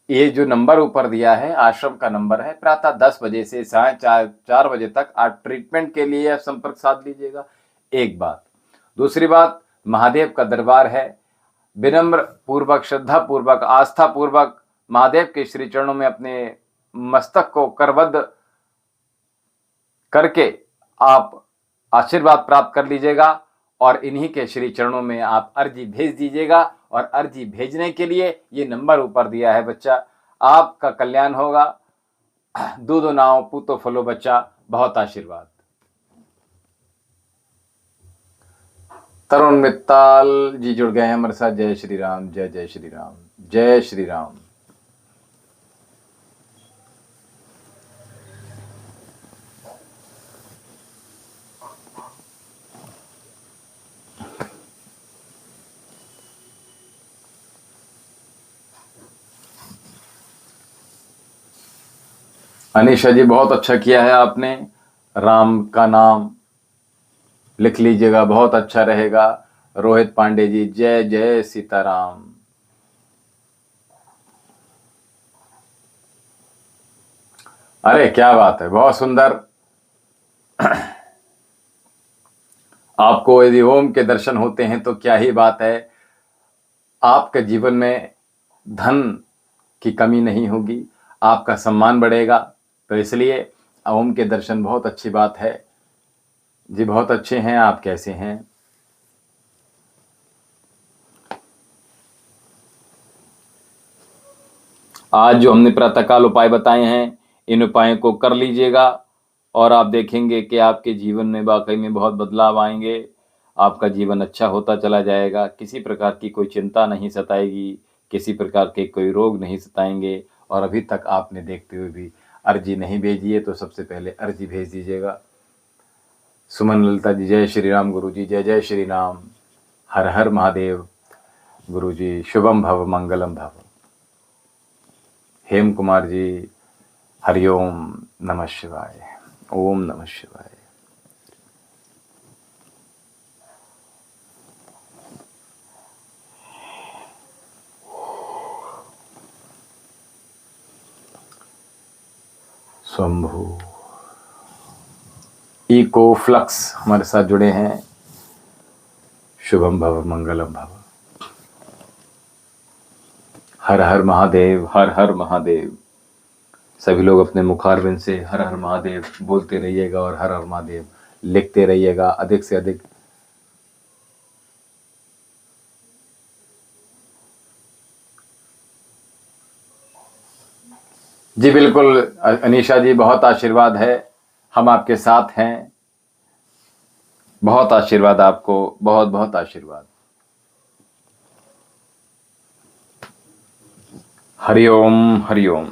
ये जो नंबर ऊपर दिया है आश्रम का नंबर है, प्रातः 10 बजे से साय 4 बजे तक आप ट्रीटमेंट के लिए संपर्क साध लीजिएगा। एक बात। दूसरी बात, महादेव का दरबार है, विनम्र पूर्वक, श्रद्धा पूर्वक, आस्था पूर्वक महादेव के श्री चरणों में अपने मस्तक को करबद्ध करके आप आशीर्वाद प्राप्त कर लीजिएगा। और इन्हीं के श्री चरणों में आप अर्जी भेज दीजिएगा। और अर्जी भेजने के लिए ये नंबर ऊपर दिया है बच्चा, आपका कल्याण होगा। दूधो नाव पूतो फलो बच्चा, बहुत आशीर्वाद। तरुण मित्ताल जी जुड़ गए हैं हमारे साथ। जय श्री राम, जय जय श्री राम, जय श्री राम। अनीशा जी बहुत अच्छा किया है आपने, राम का नाम लिख लीजिएगा, बहुत अच्छा रहेगा। रोहित पांडे जी जय जय सीताराम। अरे क्या बात है, बहुत सुंदर। आपको यदि ओम के दर्शन होते हैं तो क्या ही बात है, आपके जीवन में धन की कमी नहीं होगी, आपका सम्मान बढ़ेगा। तो इसलिए ओम के दर्शन बहुत अच्छी बात है जी। बहुत अच्छे हैं, आप कैसे हैं? आज जो हमने प्रातःकाल उपाय बताए हैं, इन उपायों को कर लीजिएगा और आप देखेंगे कि आपके जीवन में वाकई में बहुत बदलाव आएंगे। आपका जीवन अच्छा होता चला जाएगा, किसी प्रकार की कोई चिंता नहीं सताएगी, किसी प्रकार के कोई रोग नहीं सताएंगे। और अभी तक आपने देखते हुए भी अर्जी नहीं भेजी है तो सबसे पहले अर्जी भेज दीजिएगा। सुमन ललिता जी जय श्री राम। गुरु जी जय जय श्री राम। हर हर महादेव। गुरु जी शुभम भव मंगलम भव। हेम कुमार जी हरिओम नमः शिवाय। ओम नमः शिवाय। स्वंभू इको फ्लक्स हमारे साथ जुड़े हैं। शुभम भव मंगलम भव। हर हर महादेव, हर हर महादेव। सभी लोग अपने मुखारबिंद से हर हर महादेव बोलते रहिएगा और हर हर महादेव लिखते रहिएगा अधिक से अधिक। जी बिल्कुल अनीशा जी, बहुत आशीर्वाद है, हम आपके साथ हैं। बहुत आशीर्वाद आपको, बहुत बहुत आशीर्वाद। हरिओम हरिओम।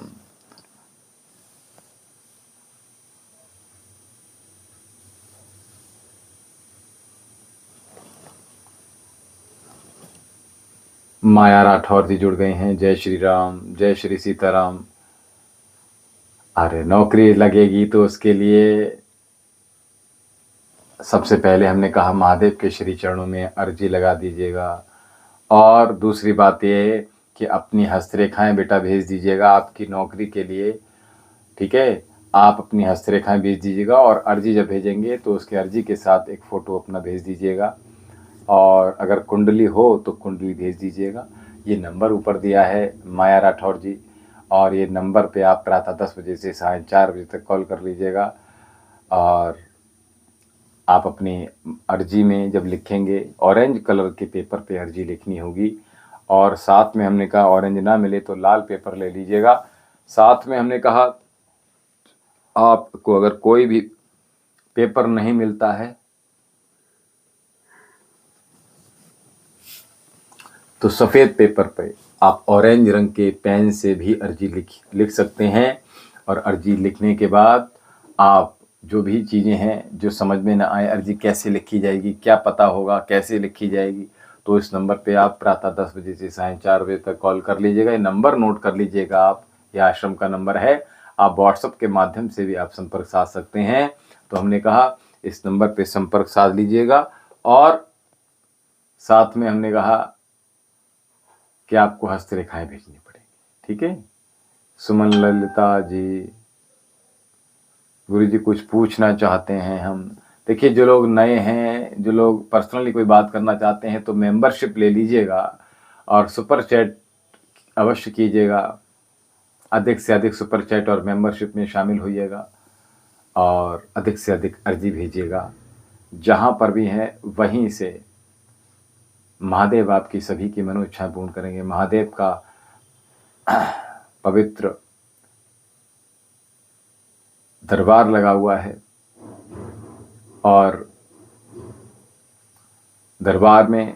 माया राठौर जी जुड़ गए हैं। जय श्री राम, जय श्री सीताराम। अरे नौकरी लगेगी तो उसके लिए सबसे पहले हमने कहा महादेव के श्री चरणों में अर्जी लगा दीजिएगा। और दूसरी बात ये कि अपनी हस्तरेखाएं बेटा भेज दीजिएगा आपकी नौकरी के लिए, ठीक है। आप अपनी हस्तरेखाएं भेज दीजिएगा और अर्जी जब भेजेंगे तो उसके अर्जी के साथ एक फ़ोटो अपना भेज दीजिएगा। और अगर कुंडली हो तो कुंडली भेज दीजिएगा। ये नंबर ऊपर दिया है माया राठौर जी, और ये नंबर पे आप प्रातः 10 बजे से साढ़े 4 बजे तक कॉल कर लीजिएगा। और आप अपनी अर्जी में जब लिखेंगे ऑरेंज कलर के पेपर पे अर्जी लिखनी होगी। और साथ में हमने कहा ऑरेंज ना मिले तो लाल पेपर ले लीजिएगा। साथ में हमने कहा आपको अगर कोई भी पेपर नहीं मिलता है तो सफ़ेद पेपर पे आप ऑरेंज रंग के पेन से भी अर्जी लिख सकते हैं। और अर्जी लिखने के बाद आप जो भी चीज़ें हैं जो समझ में ना आए, अर्जी कैसे लिखी जाएगी, क्या पता होगा कैसे लिखी जाएगी, तो इस नंबर पे आप प्रातः 10 बजे से साढ़े 4 बजे तक कॉल कर लीजिएगा। ये नंबर नोट कर लीजिएगा आप, यह आश्रम का नंबर है। आप व्हाट्सएप के माध्यम से भी आप संपर्क साध सकते हैं। तो हमने कहा इस नंबर पे संपर्क साध लीजिएगा। और साथ में हमने कहा कि आपको हस्तरेखाएं भेजनी पड़ेगी, ठीक है। सुमन ललिता जी, गुरु जी कुछ पूछना चाहते हैं हम। देखिए जो लोग नए हैं, जो लोग पर्सनली कोई बात करना चाहते हैं तो मेंबरशिप ले लीजिएगा और सुपर चैट अवश्य कीजिएगा। अधिक से अधिक सुपर चैट और मेंबरशिप में शामिल होइएगा और अधिक से अधिक अर्जी भेजिएगा। जहाँ पर भी हैं वहीं से महादेव आपकी सभी की मनोइच्छाएं पूर्ण करेंगे। महादेव का पवित्र दरबार लगा हुआ है और दरबार में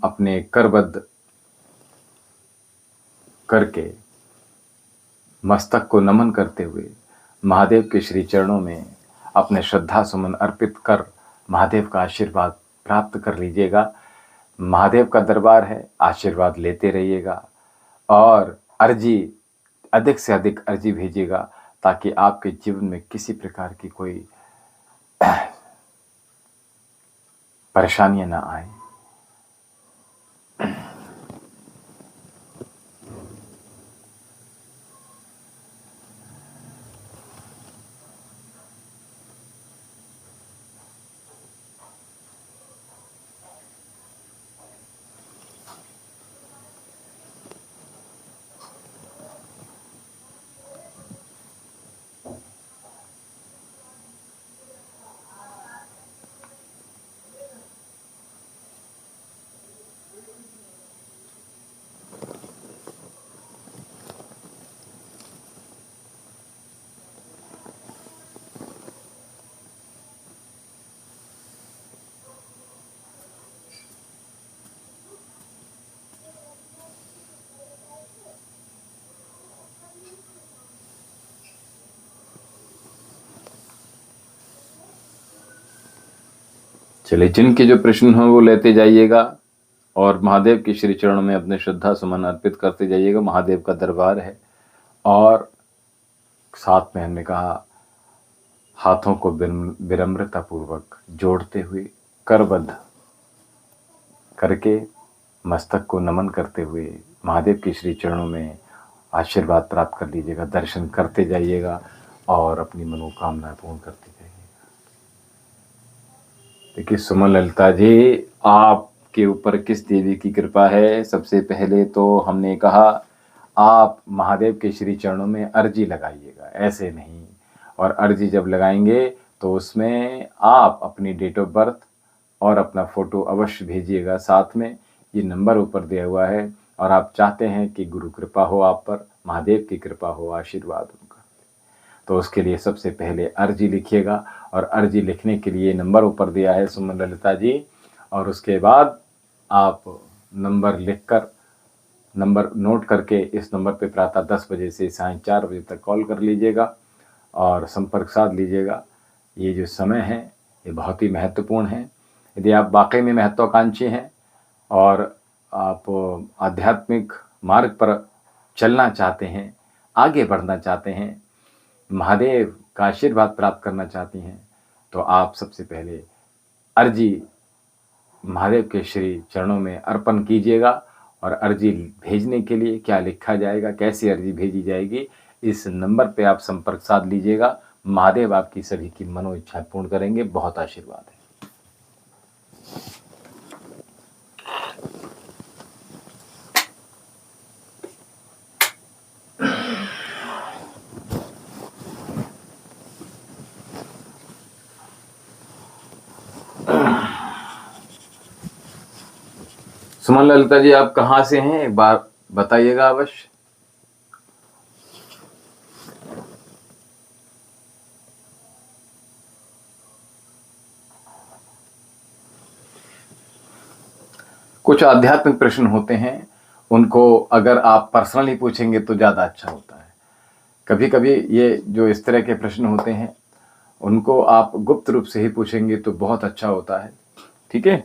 अपने करबद्ध करके मस्तक को नमन करते हुए महादेव के श्री चरणों में अपने श्रद्धा सुमन अर्पित कर महादेव का आशीर्वाद प्राप्त कर लीजिएगा। महादेव का दरबार है, आशीर्वाद लेते रहिएगा। और अर्जी अधिक से अधिक अर्जी भेजिएगा ताकि आपके जीवन में किसी प्रकार की कोई परेशानियां ना आए। चलिए, जिनके जो प्रश्न हो वो लेते जाइएगा और महादेव के श्री चरणों में अपने श्रद्धा सुमन अर्पित करते जाइएगा। महादेव का दरबार है और साथ में हमने कहा हाथों को विनम्रता पूर्वक जोड़ते हुए करबद्ध करके मस्तक को नमन करते हुए महादेव के श्री चरणों में आशीर्वाद प्राप्त कर लीजिएगा। दर्शन करते जाइएगा और अपनी मनोकामना पूर्ण करते जाइएगा। देखिए सुमन ललिता जी, आपके ऊपर किस देवी की कृपा है? सबसे पहले तो हमने कहा आप महादेव के श्री चरणों में अर्जी लगाइएगा, ऐसे नहीं। और अर्जी जब लगाएंगे तो उसमें आप अपनी डेट ऑफ बर्थ और अपना फ़ोटो अवश्य भेजिएगा साथ में। ये नंबर ऊपर दिया हुआ है और आप चाहते हैं कि गुरु कृपा हो आप पर, महादेव की कृपा हो, आशीर्वाद उनका, तो उसके लिए सबसे पहले अर्जी लिखिएगा। और अर्जी लिखने के लिए नंबर ऊपर दिया है सुमन ललिता जी, और उसके बाद आप नंबर लिखकर, नंबर नोट करके इस नंबर पे प्रातः 10 बजे से सायं 4 बजे तक कॉल कर लीजिएगा और संपर्क साध लीजिएगा। ये जो समय है ये बहुत ही महत्वपूर्ण है। यदि आप वाकई में महत्वाकांक्षी हैं और आप आध्यात्मिक मार्ग पर चलना चाहते हैं, आगे बढ़ना चाहते हैं, महादेव का आशीर्वाद प्राप्त करना चाहती हैं, तो आप सबसे पहले अर्जी महादेव के श्री चरणों में अर्पण कीजिएगा। और अर्जी भेजने के लिए क्या लिखा जाएगा, कैसी अर्जी भेजी जाएगी, इस नंबर पे आप संपर्क साध लीजिएगा। महादेव आपकी सभी की मनो इच्छा पूर्ण करेंगे। बहुत आशीर्वाद है। सुमन ललिता जी, आप कहाँ से हैं एक बार बताइएगा अवश्य। कुछ आध्यात्मिक प्रश्न होते हैं, उनको अगर आप पर्सनली पूछेंगे तो ज़्यादा अच्छा होता है। कभी कभी ये जो इस तरह के प्रश्न होते हैं उनको आप गुप्त रूप से ही पूछेंगे तो बहुत अच्छा होता है। ठीक है।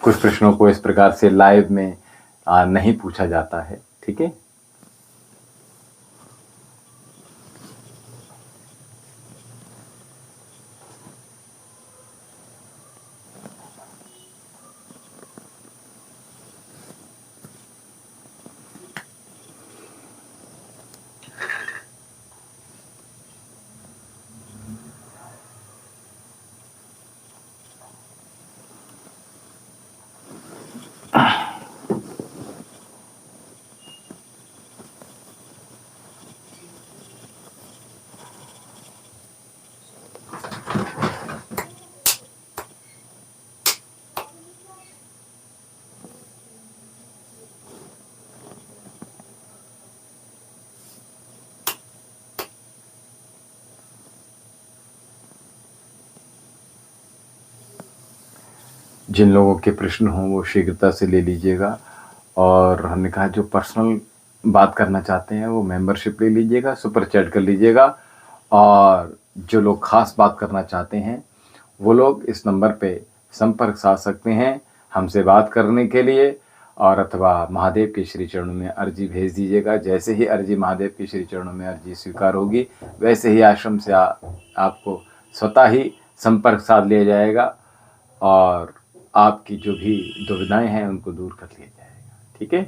कुछ प्रश्नों को इस प्रकार से लाइव में नहीं पूछा जाता है। ठीक है। जिन लोगों के प्रश्न हों वो शीघ्रता से ले लीजिएगा। और हमने कहा जो पर्सनल बात करना चाहते हैं वो मेंबरशिप ले लीजिएगा, सुपर चैट कर लीजिएगा। और जो लोग ख़ास बात करना चाहते हैं वो लोग इस नंबर पे संपर्क साध सकते हैं हमसे बात करने के लिए, और अथवा महादेव के श्री चरणों में अर्जी भेज दीजिएगा। जैसे ही अर्जी महादेव के श्री चरणों में अर्जी स्वीकार होगी, वैसे ही आश्रम से आपको स्वतः ही संपर्क साध लिया जाएगा और आपकी जो भी दुविधाएं हैं उनको दूर कर लिया जाएगा। ठीक है।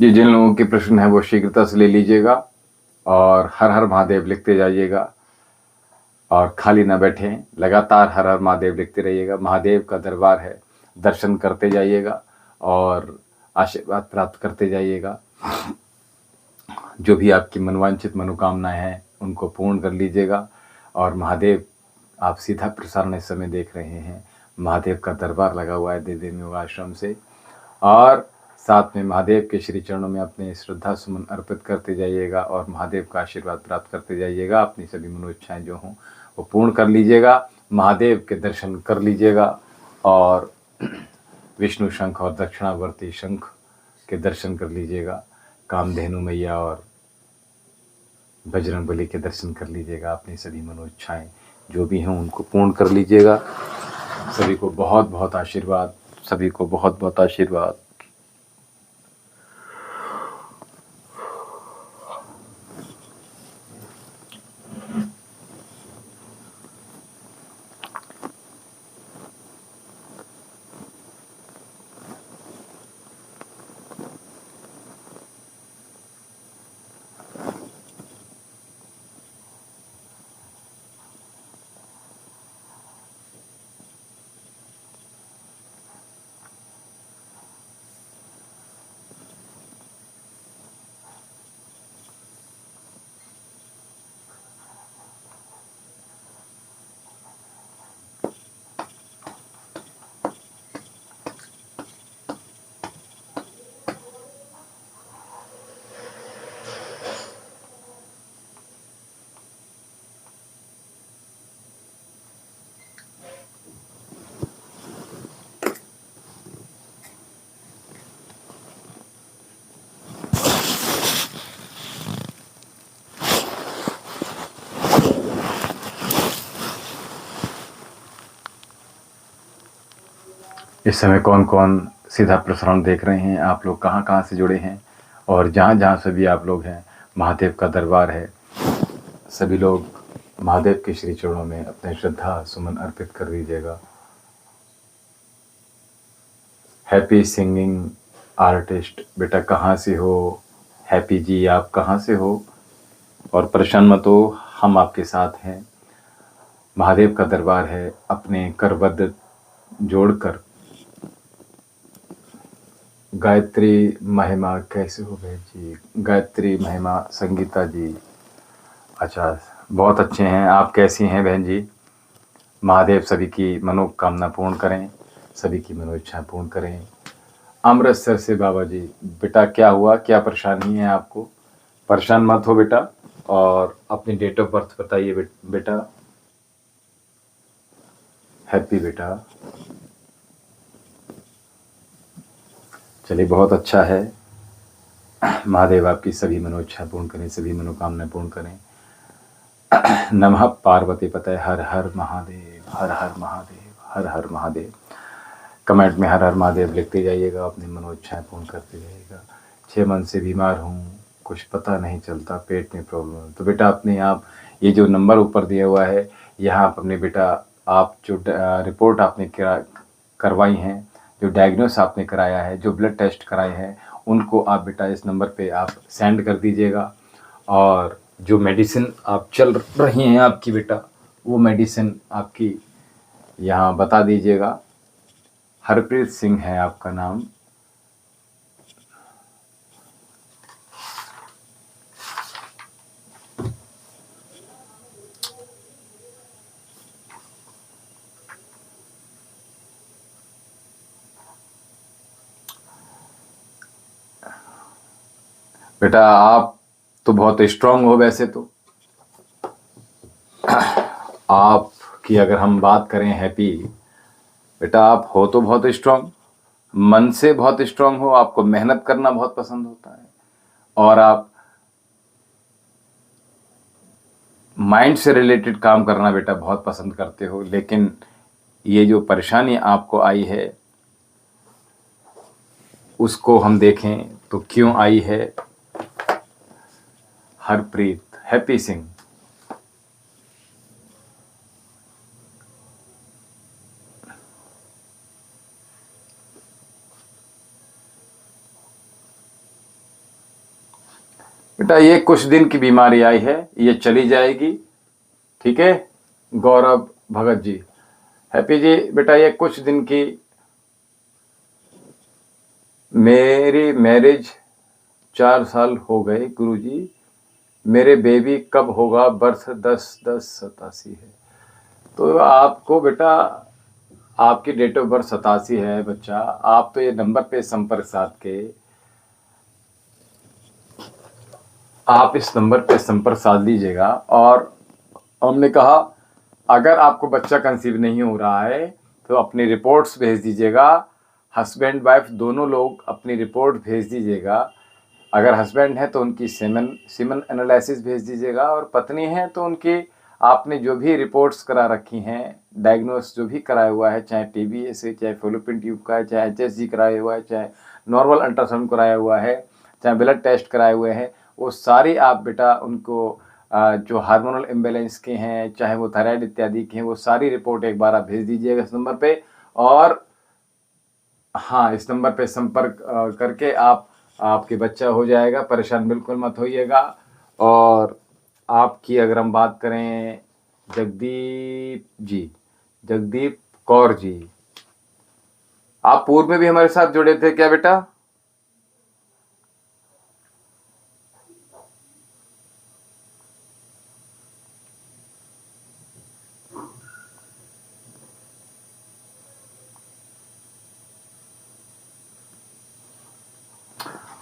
ये जिन लोगों के प्रश्न है वो शीघ्रता से ले लीजिएगा और हर हर महादेव लिखते जाइएगा और खाली ना बैठें, लगातार हर हर महादेव लिखते रहिएगा। महादेव का दरबार है, दर्शन करते जाइएगा और आशीर्वाद प्राप्त करते जाइएगा। जो भी आपकी मनवांछित मनोकामनाएं हैं उनको पूर्ण कर लीजिएगा। और महादेव, आप सीधा प्रसारण इस समय देख रहे हैं, महादेव का दरबार लगा हुआ है देवदेव योगाश्रम से, और साथ में महादेव के श्री चरणों में अपने श्रद्धा सुमन अर्पित करते जाइएगा और महादेव का आशीर्वाद प्राप्त करते जाइएगा। अपनी सभी मनोइच्छाएं जो हों वो पूर्ण कर लीजिएगा, महादेव के दर्शन कर लीजिएगा और विष्णु शंख और दक्षिणावर्ती शंख के दर्शन कर लीजिएगा। कामधेनु मैया और बजरंगबली के दर्शन कर लीजिएगा। अपनी सभी मनोइच्छाएं जो भी हों उनको पूर्ण कर लीजिएगा। सभी को बहुत बहुत आशीर्वाद, सभी को बहुत बहुत आशीर्वाद। इस समय कौन कौन सीधा प्रसारण देख रहे हैं, आप लोग कहाँ कहाँ से जुड़े हैं, और जहाँ जहाँ से भी आप लोग हैं, महादेव का दरबार है, सभी लोग महादेव के श्री चरणों में अपने श्रद्धा सुमन अर्पित कर दीजिएगा। हैप्पी सिंगिंग आर्टिस्ट, बेटा कहाँ से हो? हैप्पी जी आप कहाँ से हो? और परेशान मत हो, हम आपके साथ हैं। महादेव का दरबार है, अपने करबद्ध जोड़कर गायत्री महिमा कैसे हो बहन जी? गायत्री महिमा संगीता जी, अच्छा बहुत अच्छे हैं। आप कैसी हैं बहन जी? महादेव सभी की मनोकामना पूर्ण करें, सभी की मनोइच्छा पूर्ण करें। अमृतसर से बाबा जी, बेटा क्या हुआ, क्या परेशानी है आपको? परेशान मत हो बेटा, और अपनी डेट ऑफ बर्थ बताइए बेटा। हैप्पी बेटा, चलिए बहुत अच्छा है। महादेव आपकी सभी मनोइच्छा पूर्ण करें, सभी मनोकामना पूर्ण करें। नमः पार्वती पतये, हर हर महादेव, हर हर महादेव, हर हर महादेव। कमेंट में हर हर महादेव लिखते जाइएगा, अपनी मनोइच्छाएं पूर्ण करते जाइएगा। 6 मंथ से बीमार हूँ, कुछ पता नहीं चलता, पेट में प्रॉब्लम है। तो बेटा अपने आप ये जो नंबर ऊपर दिया हुआ है, यहाँ पर अपने बेटा आप जो रिपोर्ट आपने करवाई हैं, जो डायग्नोस आपने कराया है, जो ब्लड टेस्ट कराए हैं, उनको आप बेटा इस नंबर पे आप सेंड कर दीजिएगा। और जो मेडिसिन आप चल रही हैं आपकी बेटा, वो मेडिसिन आपकी यहाँ बता दीजिएगा। हरप्रीत सिंह है आपका नाम। बेटा आप तो बहुत स्ट्रांग हो वैसे तो। आप की अगर हम बात करें हैप्पी, बेटा आप हो तो बहुत स्ट्रांग, मन से बहुत स्ट्रांग हो, आपको मेहनत करना बहुत पसंद होता है, और आप माइंड से रिलेटेड काम करना बेटा बहुत पसंद करते हो। लेकिन ये जो परेशानी आपको आई है, उसको हम देखें तो क्यों आई है। हरप्रीत, हैप्पी सिंह, बेटा ये कुछ दिन की बीमारी आई है, ये चली जाएगी, ठीक है। गौरव भगत जी, हैप्पी जी बेटा ये कुछ दिन की, मेरी मैरिज 4 साल हो गए गुरुजी, मेरे बेबी कब होगा? बर्थ 10/10/87 है। तो आपको बेटा आपकी डेट ऑफ बर्थ 87 है बच्चा। आप तो ये नंबर पे संपर्क साध के, आप इस नंबर पे संपर्क साध लीजिएगा। और हमने कहा अगर आपको बच्चा कंसीव नहीं हो रहा है तो अपनी रिपोर्ट्स भेज दीजिएगा। हस्बैंड वाइफ दोनों लोग अपनी रिपोर्ट भेज दीजिएगा। अगर हस्बैंड है तो उनकी सीमन एनालिसिस भेज दीजिएगा, और पत्नी है तो उनकी आपने जो भी रिपोर्ट्स करा रखी हैं, डायग्नोस जो भी कराया हुआ है, चाहे टीबी से, चाहे फेलोपियन ट्यूब का है, चाहे HSG कराया हुआ है, चाहे नॉर्मल अल्ट्रासाउंड कराया हुआ है, चाहे ब्लड टेस्ट कराए हुए हैं, वो सारी आप बेटा उनको जो हार्मोनल इम्बेलेंस के हैं, चाहे वो थायराइड इत्यादि के हैं, वो सारी रिपोर्ट एक बार आप भेज दीजिएगा इस नंबर पे। और हाँ, इस नंबर पे संपर्क करके आपके बच्चा हो जाएगा, परेशान बिल्कुल मत होइएगा। और आपकी अगर हम बात करें जगदीप जी, जगदीप कौर जी, आप पूर्व में भी हमारे साथ जुड़े थे क्या बेटा?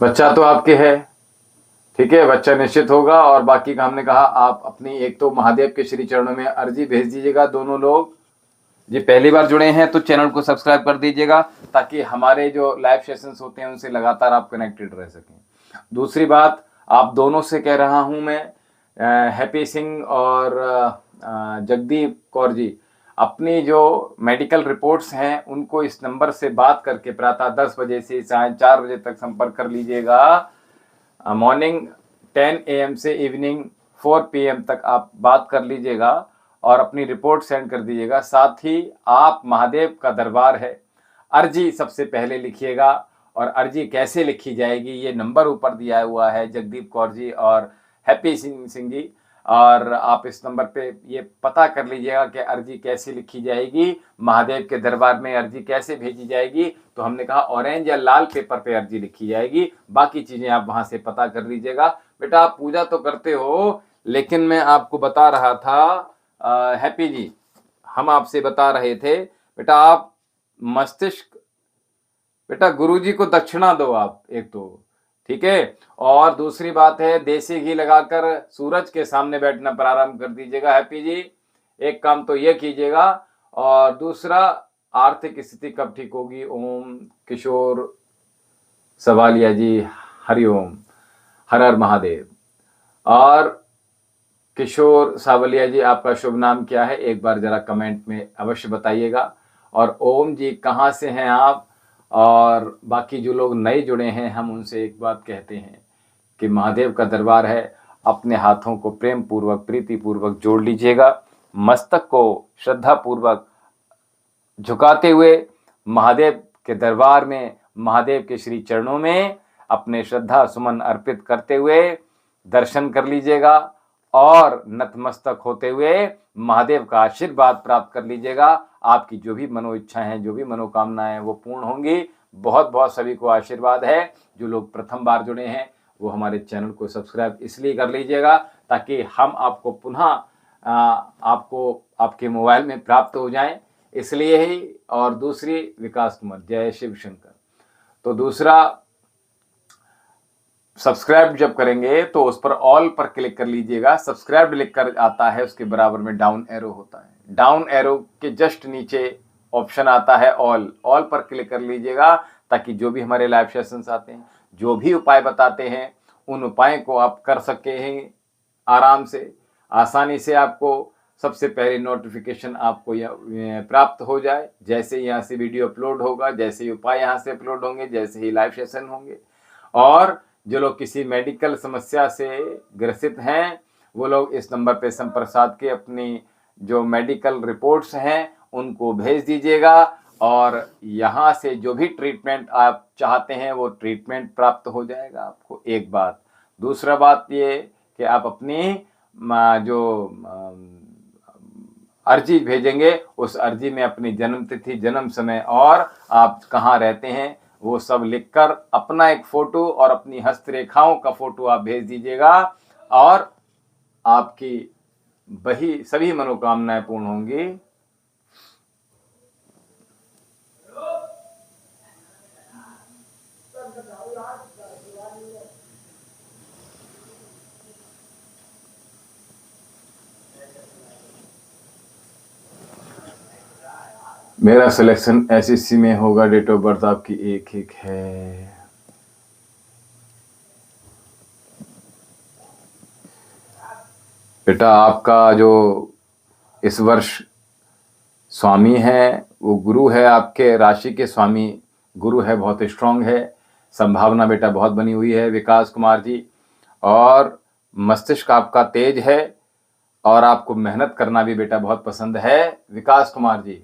बच्चा तो आपके है, ठीक है, बच्चा निश्चित होगा। और बाकी का हमने कहा आप अपनी एक तो महादेव के श्री चरणों में अर्जी भेज दीजिएगा दोनों लोग। जी पहली बार जुड़े हैं तो चैनल को सब्सक्राइब कर दीजिएगा, ताकि हमारे जो लाइव सेशंस होते हैं उनसे लगातार आप कनेक्टेड रह सकें। दूसरी बात, आप दोनों से कह रहा हूं मैं, हैप्पी सिंह और जगदीप कौर जी, अपनी जो मेडिकल रिपोर्ट्स हैं उनको इस नंबर से बात करके प्रातः 10 बजे से साय 4 बजे तक संपर्क कर लीजिएगा। मॉर्निंग 10 AM से इवनिंग 4 PM तक आप बात कर लीजिएगा और अपनी रिपोर्ट सेंड कर दीजिएगा। साथ ही आप महादेव का दरबार है, अर्जी सबसे पहले लिखिएगा। और अर्जी कैसे लिखी जाएगी, ये नंबर ऊपर दिया हुआ है, जगदीप कौर जी और हैप्पी सिंह जी, और आप इस नंबर पे ये पता कर लीजिएगा कि अर्जी कैसे लिखी जाएगी, महादेव के दरबार में अर्जी कैसे भेजी जाएगी। तो हमने कहा ऑरेंज या लाल पेपर पे अर्जी लिखी जाएगी, बाकी चीज़ें आप वहाँ से पता कर लीजिएगा। बेटा आप पूजा तो करते हो, लेकिन मैं आपको बता रहा था हैप्पी जी, हम आपसे बता रहे थे बेटा आप मस्तिष्क, बेटा गुरुजी को दक्षिणा दो आप एक तो, ठीक है। और दूसरी बात है देसी घी लगाकर सूरज के सामने बैठना प्रारंभ कर दीजिएगा हैप्पी जी, एक काम तो ये कीजिएगा। और दूसरा, आर्थिक स्थिति कब ठीक होगी? ओम किशोर सवालिया जी, हरिओम, हर हर महादेव। और किशोर सावलिया जी, आपका शुभ नाम क्या है, एक बार जरा कमेंट में अवश्य बताइएगा। और ओम जी कहाँ से हैं आप? और बाकी जो लोग नए जुड़े हैं, हम उनसे एक बात कहते हैं कि महादेव का दरबार है, अपने हाथों को प्रेम पूर्वक प्रीति पूर्वक जोड़ लीजिएगा, मस्तक को श्रद्धा पूर्वक झुकाते हुए महादेव के दरबार में, महादेव के श्री चरणों में अपने श्रद्धा सुमन अर्पित करते हुए दर्शन कर लीजिएगा और नतमस्तक होते हुए महादेव का आशीर्वाद प्राप्त कर लीजिएगा। आपकी जो भी मनो इच्छाएं हैं, जो भी मनोकामनाएं वो पूर्ण होंगी। बहुत बहुत सभी को आशीर्वाद है। जो लोग प्रथम बार जुड़े हैं वो हमारे चैनल को सब्सक्राइब इसलिए कर लीजिएगा ताकि हम आपको पुनः आपको आपके मोबाइल में प्राप्त हो जाएं, इसलिए ही। और दूसरी, विकास कुमार, जय शिव शंकर। तो दूसरा, सब्सक्राइब जब करेंगे तो उस पर ऑल पर क्लिक कर लीजिएगा। सब्सक्राइब लिखकर आता है, उसके बराबर में डाउन एरो होता है, डाउन एरो के जस्ट नीचे ऑप्शन आता है ऑल, ऑल पर क्लिक कर लीजिएगा ताकि जो भी हमारे लाइव सेशंस आते हैं, जो भी उपाय बताते हैं, उन उपाय को आप कर सके हैं आराम से, आसानी से। आपको सबसे पहले नोटिफिकेशन आपको प्राप्त हो जाए, जैसे यहाँ से वीडियो अपलोड होगा, जैसे ही उपाय यहाँ से अपलोड होंगे, जैसे ही लाइव सेशन होंगे। और जो लोग किसी मेडिकल समस्या से ग्रसित हैं वो लोग इस नंबर पे संपर्क साध के अपनी जो मेडिकल रिपोर्ट्स हैं उनको भेज दीजिएगा और यहाँ से जो भी ट्रीटमेंट आप चाहते हैं वो ट्रीटमेंट प्राप्त हो जाएगा आपको, एक बात। दूसरा बात ये कि आप अपनी जो अर्जी भेजेंगे उस अर्जी में अपनी जन्म तिथि, जन्म समय और आप कहाँ रहते हैं वो सब लिखकर अपना एक फोटो और अपनी हस्तरेखाओं का फोटो आप भेज दीजिएगा और आपकी वही सभी मनोकामनाएं पूर्ण होंगी। मेरा सिलेक्शन SSC में होगा, डेट ऑफ बर्थ आपकी 1-1 है। बेटा आपका जो इस वर्ष स्वामी है वो गुरु है, आपके राशि के स्वामी गुरु है, बहुत स्ट्रांग है, संभावना बेटा बहुत बनी हुई है विकास कुमार जी। और मस्तिष्क आपका तेज है और आपको मेहनत करना भी बेटा बहुत पसंद है विकास कुमार जी।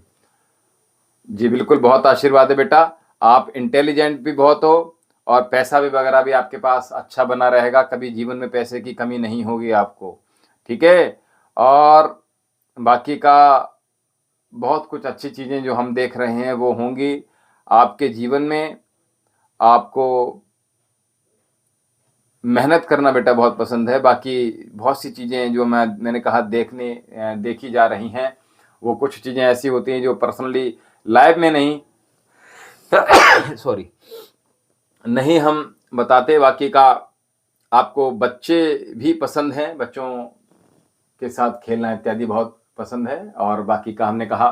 जी बिल्कुल, बहुत आशीर्वाद है बेटा। आप इंटेलिजेंट भी बहुत हो और पैसा भी वगैरह भी आपके पास अच्छा बना रहेगा, कभी जीवन में पैसे की कमी नहीं होगी आपको, ठीक है। और बाकी का बहुत कुछ अच्छी चीज़ें जो हम देख रहे हैं वो होंगी आपके जीवन में। आपको मेहनत करना बेटा बहुत पसंद है। बाकी बहुत सी चीज़ें जो मैंने कहा देखी जा रही हैं, वो कुछ चीज़ें ऐसी होती हैं जो पर्सनली लाइव में नहीं सॉरी नहीं हम बताते। बाकी का आपको बच्चे भी पसंद हैं, बच्चों के साथ खेलना इत्यादि बहुत पसंद है। और बाकी का हमने कहा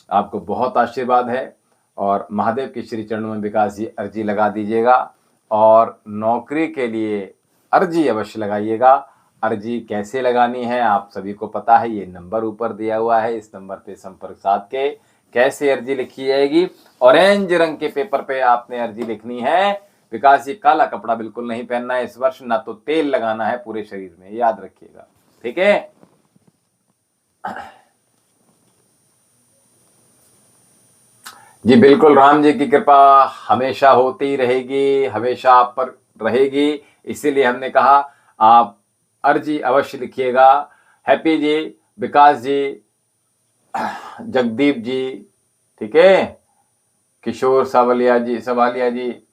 आपको बहुत आशीर्वाद है और महादेव के श्री चरणों में विकास जी अर्जी लगा दीजिएगा और नौकरी के लिए अर्जी अवश्य लगाइएगा। अर्जी कैसे लगानी है आप सभी को पता है, ये नंबर ऊपर दिया हुआ है, इस नंबर पे संपर्क साध के कैसे अर्जी लिखी जाएगी। ऑरेंज रंग के पेपर पे आपने अर्जी लिखनी है। विकास जी, काला कपड़ा बिल्कुल नहीं पहनना है इस वर्ष, ना तो तेल लगाना है पूरे शरीर में, याद रखिएगा, ठीक है। जी बिल्कुल, राम जी की कृपा हमेशा होती रहेगी, हमेशा आप पर रहेगी, इसीलिए हमने कहा आप अर्जी अवश्य लिखिएगा। हैप्पी जी, विकास जी, जगदीप जी, ठीक है, किशोर सवालिया जी,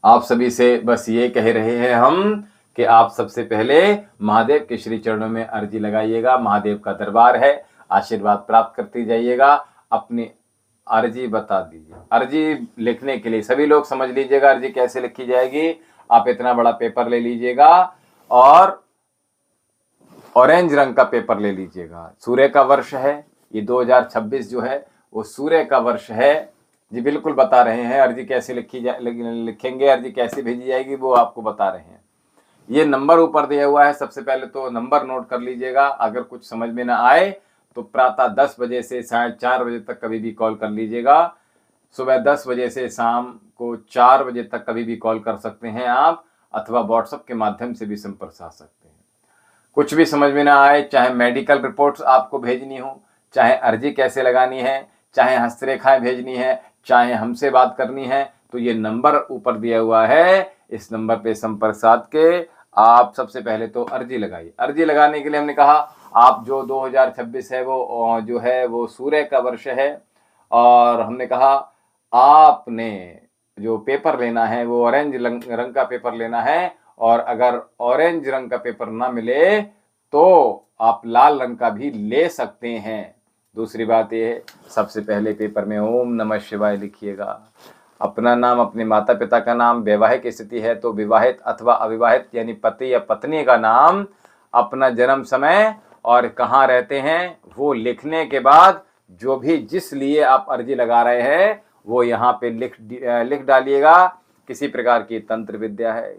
आप सभी से बस ये कह रहे हैं हम कि आप सबसे पहले महादेव के श्री चरणों में अर्जी लगाइएगा। महादेव का दरबार है, आशीर्वाद प्राप्त करते जाइएगा। अपनी अर्जी बता दीजिए। अर्जी लिखने के लिए सभी लोग समझ लीजिएगा अर्जी कैसे लिखी जाएगी। आप इतना बड़ा पेपर ले लीजिएगा और ऑरेंज रंग का पेपर ले लीजिएगा। सूर्य का वर्ष है, ये 2026 जो है वो सूर्य का वर्ष है। जी बिल्कुल बता रहे हैं अर्जी कैसे लिखेंगे, अर्जी कैसे भेजी जाएगी वो आपको बता रहे हैं। ये नंबर ऊपर दिया हुआ है, सबसे पहले तो नंबर नोट कर लीजिएगा। अगर कुछ समझ में ना आए तो प्रातः 10 बजे से 4:30 बजे तक कभी भी कॉल कर लीजिएगा। सुबह 10 बजे से शाम को 4 बजे तक कभी भी कॉल कर सकते हैं आप, अथवा व्हाट्सएप के माध्यम से भी संपर्क साध सकते हैं। कुछ भी समझ में ना आए, चाहे मेडिकल रिपोर्ट्स आपको भेजनी हो, चाहे अर्जी कैसे लगानी है, चाहे हस्तरेखाएं भेजनी है, चाहे हमसे बात करनी है, तो ये नंबर ऊपर दिया हुआ है, इस नंबर पे संपर्क साध के आप सबसे पहले तो अर्जी लगाइए। अर्जी लगाने के लिए हमने कहा आप जो 2026 है वो जो है वो सूर्य का वर्ष है, और हमने कहा आपने जो पेपर लेना है वो ऑरेंज रंग का पेपर लेना है, और अगर ऑरेंज रंग का पेपर ना मिले तो आप लाल रंग का भी ले सकते हैं। दूसरी बात यह है, सबसे पहले पेपर में ओम नमः शिवाय लिखिएगा। अपना नाम, अपने माता पिता का नाम, वैवाहिक स्थिति है तो विवाहित अथवा अविवाहित यानी पति या पत्नी का नाम, अपना जन्म समय और कहाँ रहते हैं वो लिखने के बाद जो भी जिस लिए आप अर्जी लगा रहे हैं वो यहाँ पे लिख डालिएगा। किसी प्रकार की तंत्र विद्या है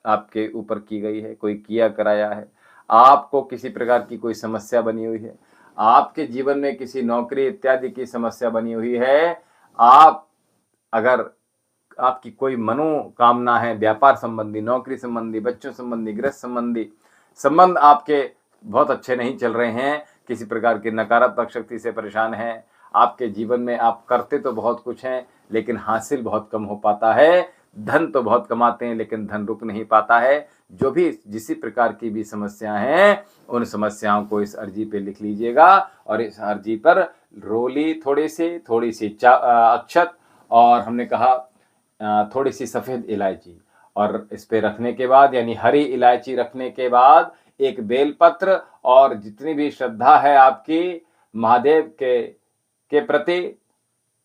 आपके ऊपर की गई है, कोई किया कराया है, आपको किसी प्रकार की कोई समस्या बनी हुई है, आपके जीवन में किसी नौकरी इत्यादि की समस्या बनी हुई है, आप अगर आपकी कोई मनोकामना है, व्यापार संबंधी, नौकरी संबंधी, बच्चों संबंधी, गृहस्थ संबंधी संबंध आपके बहुत अच्छे नहीं चल रहे हैं, किसी प्रकार की नकारात्मक शक्ति से परेशान हैं, आपके जीवन में आप करते तो बहुत कुछ हैं लेकिन हासिल बहुत कम हो पाता है, धन तो बहुत कमाते हैं लेकिन धन रुक नहीं पाता है, जो भी जिस प्रकार की भी समस्याएं हैं उन समस्याओं को इस अर्जी पे लिख लीजिएगा। और इस अर्जी पर रोली थोड़ी सी अक्षत, और हमने कहा थोड़ी सी सफ़ेद इलायची, और इस पे रखने के बाद यानी हरी इलायची रखने के बाद एक बेलपत्र, और जितनी भी श्रद्धा है आपकी महादेव के प्रति,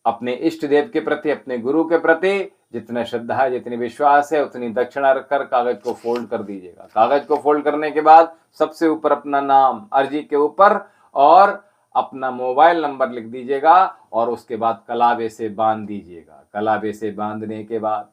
अपने इष्ट देव के प्रति, अपने गुरु के प्रति जितना श्रद्धा है, जितनी विश्वास है, उतनी दक्षिणा रखकर कागज को फोल्ड कर दीजिएगा। कागज को फोल्ड करने के बाद सबसे ऊपर अपना नाम अर्जी के ऊपर और अपना मोबाइल नंबर लिख दीजिएगा, और उसके बाद कलावे से बांध दीजिएगा। कलावे से बांधने के बाद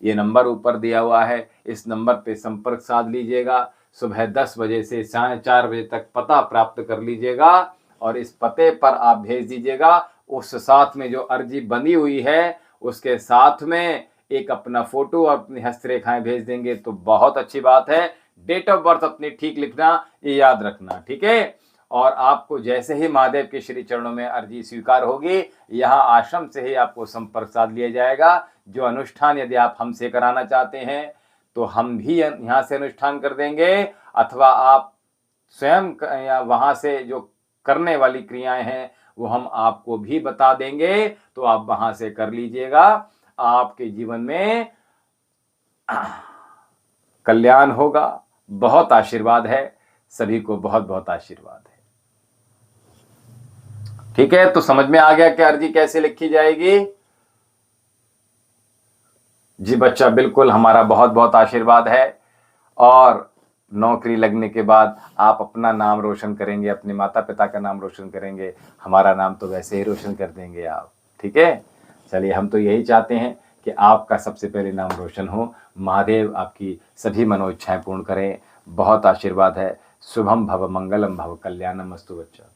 ये नंबर ऊपर दिया हुआ है, इस नंबर पे संपर्क साध लीजिएगा। सुबह 10 बजे से 4:30 बजे तक पता प्राप्त कर लीजिएगा, और इस पते पर आप भेज दीजिएगा। उस साथ में जो अर्जी बनी हुई है उसके साथ में एक अपना फोटो और अपनी हस्तरेखाएं भेज देंगे तो बहुत अच्छी बात है। डेट ऑफ बर्थ अपनी ठीक लिखना, ये याद रखना, ठीक है। और आपको जैसे ही महादेव के श्री चरणों में अर्जी स्वीकार होगी, यहाँ आश्रम से ही आपको संपर्क साध लिया जाएगा। जो अनुष्ठान यदि आप हमसे कराना चाहते हैं तो हम भी यहाँ से अनुष्ठान कर देंगे, अथवा आप स्वयं या वहाँ से जो करने वाली क्रियाएं हैं वो हम आपको भी बता देंगे, तो आप वहाँ से कर लीजिएगा। आपके जीवन में कल्याण होगा। बहुत आशीर्वाद है, सभी को बहुत बहुत आशीर्वाद है। ठीक है, तो समझ में आ गया कि अर्जी कैसे लिखी जाएगी? जी बच्चा, बिल्कुल हमारा बहुत बहुत आशीर्वाद है। और नौकरी लगने के बाद आप अपना नाम रोशन करेंगे, अपने माता पिता का नाम रोशन करेंगे, हमारा नाम तो वैसे ही रोशन कर देंगे आप। ठीक है, चलिए, हम तो यही चाहते हैं कि आपका सबसे पहले नाम रोशन हो। महादेव आपकी सभी मनोइच्छाएं पूर्ण करें। बहुत आशीर्वाद है। शुभम भव मंगलम भव कल्याणम अस्तु बच्चा।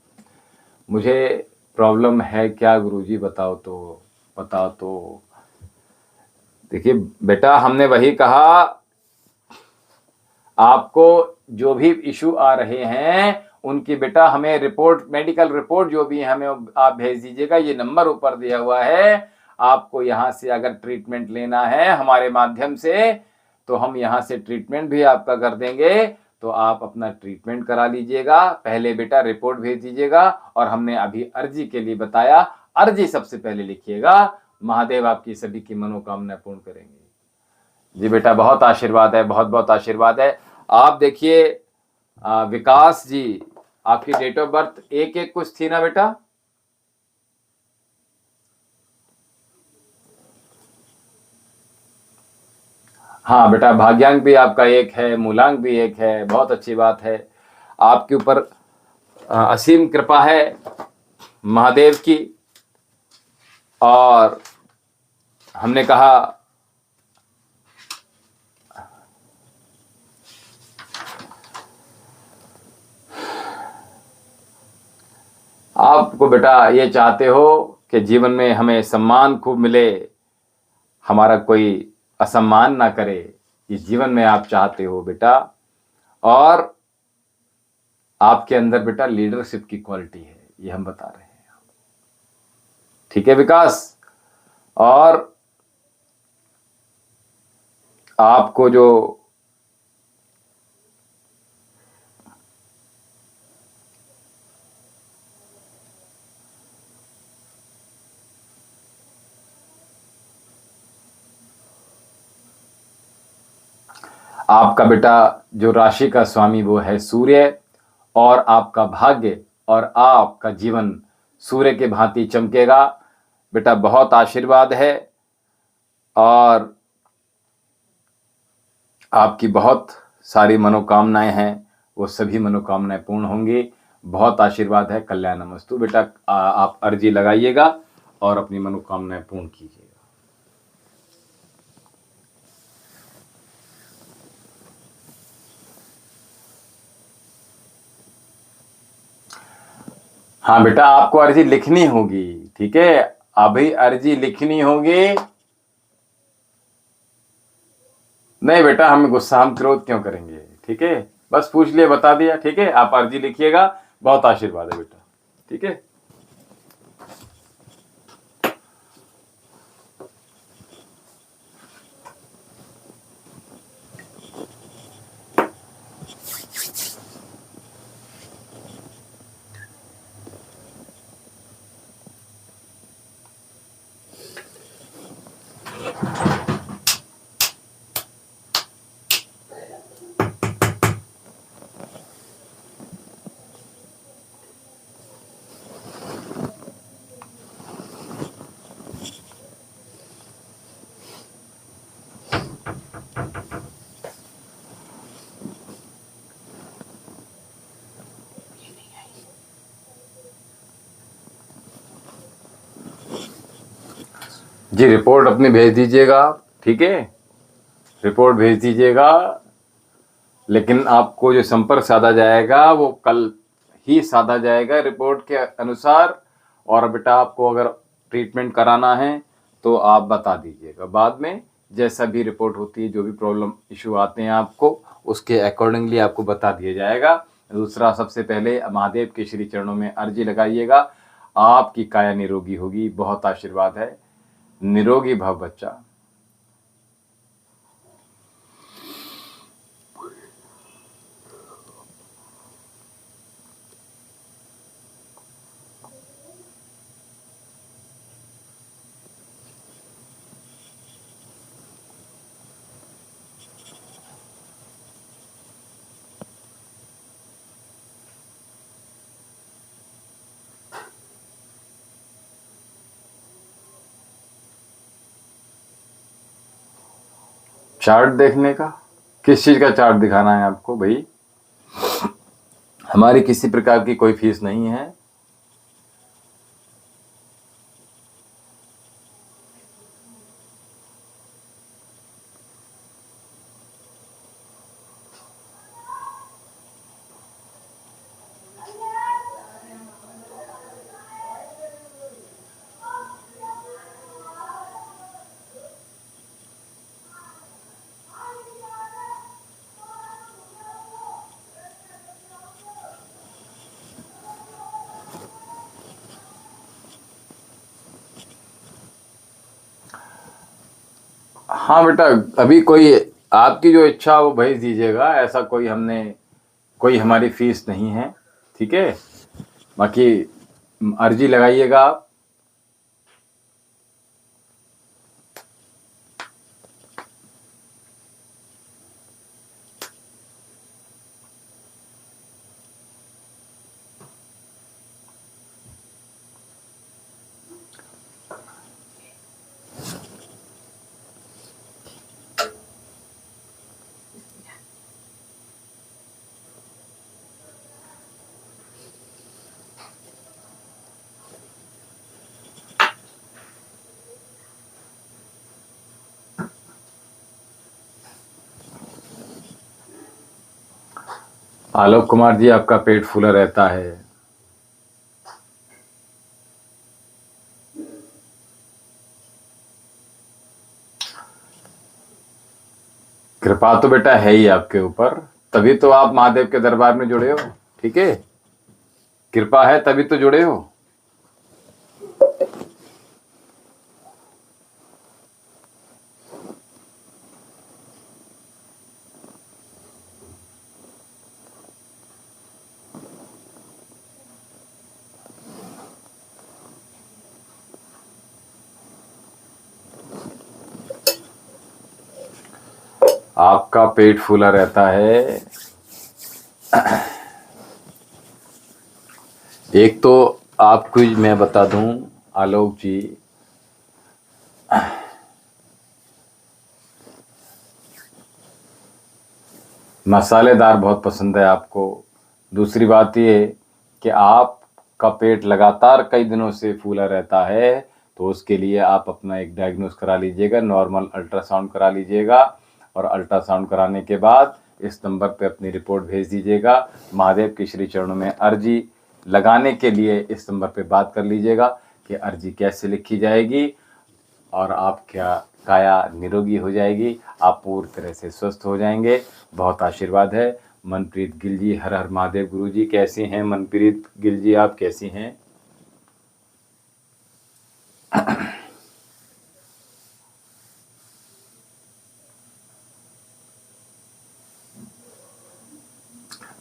मुझे प्रॉब्लम है क्या गुरुजी, बताओ तो। देखिए बेटा, हमने वही कहा, आपको जो भी इशू आ रहे हैं उनकी बेटा हमें रिपोर्ट, मेडिकल रिपोर्ट जो भी हमें आप भेज दीजिएगा। ये नंबर ऊपर दिया हुआ है, आपको यहाँ से अगर ट्रीटमेंट लेना है हमारे माध्यम से तो हम यहाँ से ट्रीटमेंट भी आपका कर देंगे। तो आप अपना ट्रीटमेंट करा लीजिएगा। पहले बेटा रिपोर्ट भेज दीजिएगा, और हमने अभी अर्जी के लिए बताया, अर्जी सबसे पहले लिखिएगा। महादेव आपकी सभी की मनोकामना पूर्ण करेंगे। जी बेटा, बहुत आशीर्वाद है, बहुत बहुत आशीर्वाद है। आप देखिए विकास जी, आपकी डेट ऑफ बर्थ 1-1 कुछ थी ना बेटा? हाँ बेटा, भाग्यांक भी आपका 1 है, मूलांक भी 1 है, बहुत अच्छी बात है। आपके ऊपर असीम कृपा है महादेव की। और हमने कहा आपको बेटा ये चाहते हो कि जीवन में हमें सम्मान खूब मिले, हमारा कोई असम्मान ना करे, ये जीवन में आप चाहते हो बेटा। और आपके अंदर बेटा लीडरशिप की क्वालिटी है, ये हम बता रहे हैं। ठीक है विकास? और आपको जो आपका बेटा जो राशि का स्वामी वो है सूर्य, और आपका भाग्य और आपका जीवन सूर्य के भांति चमकेगा बेटा। बहुत आशीर्वाद है, और आपकी बहुत सारी मनोकामनाएं हैं, वो सभी मनोकामनाएं पूर्ण होंगी। बहुत आशीर्वाद है। कल्याणमस्तु बेटा। आप अर्जी लगाइएगा और अपनी मनोकामनाएं पूर्ण कीजिएगा। हाँ बेटा, आपको अर्जी लिखनी होगी, ठीक है? अभी अर्जी लिखनी होगी। नहीं बेटा, हम गुस्सा, हम क्रोध क्यों करेंगे? ठीक है, बस पूछ लिया, बता दिया। ठीक है, आप अर्जी लिखिएगा। बहुत आशीर्वाद है बेटा। ठीक है। जी, रिपोर्ट अपनी भेज दीजिएगा। ठीक है, रिपोर्ट भेज दीजिएगा। लेकिन आपको जो संपर्क साधा जाएगा वो कल ही साधा जाएगा रिपोर्ट के अनुसार। और बेटा आपको अगर ट्रीटमेंट कराना है तो आप बता दीजिएगा बाद में, जैसा भी रिपोर्ट होती है, जो भी प्रॉब्लम इशू आते हैं आपको, उसके अकॉर्डिंगली आपको बता दिया जाएगा। दूसरा, सबसे पहले महादेव के श्री चरणों में अर्जी लगाइएगा। आपकी काया निरोगी होगी। बहुत आशीर्वाद है। निरोगी भव बच्चा। चार्ट देखने का? किस चीज का चार्ट दिखाना है आपको भाई? हमारी किसी प्रकार की कोई फीस नहीं है। हाँ बेटा, अभी कोई आपकी जो इच्छा वो भेज दीजिएगा, ऐसा कोई हमारी फीस नहीं है, ठीक है। बाकी अर्जी लगाइएगा आप। आलोक कुमार जी, आपका पेट फूला रहता है। कृपा तो बेटा है ही आपके ऊपर, तभी तो आप महादेव के दरबार में जुड़े हो, ठीक है। कृपा है तभी तो जुड़े हो। आपका पेट फूला रहता है। एक तो आपको मैं बता दूं आलोक जी, मसालेदार बहुत पसंद है आपको। दूसरी बात ये कि आपका पेट लगातार कई दिनों से फूला रहता है, तो उसके लिए आप अपना एक डायग्नोस करा लीजिएगा, नॉर्मल अल्ट्रासाउंड करा लीजिएगा, और अल्ट्रासाउंड कराने के बाद इस नंबर पे अपनी रिपोर्ट भेज दीजिएगा। महादेव के श्री चरणों में अर्जी लगाने के लिए इस नंबर पे बात कर लीजिएगा कि अर्जी कैसे लिखी जाएगी, और आप क्या काया निरोगी हो जाएगी, आप पूरी तरह से स्वस्थ हो जाएंगे। बहुत आशीर्वाद है। मनप्रीत गिल जी, हर हर महादेव। गुरु जी कैसी हैं? मनप्रीत गिल जी आप कैसी हैं?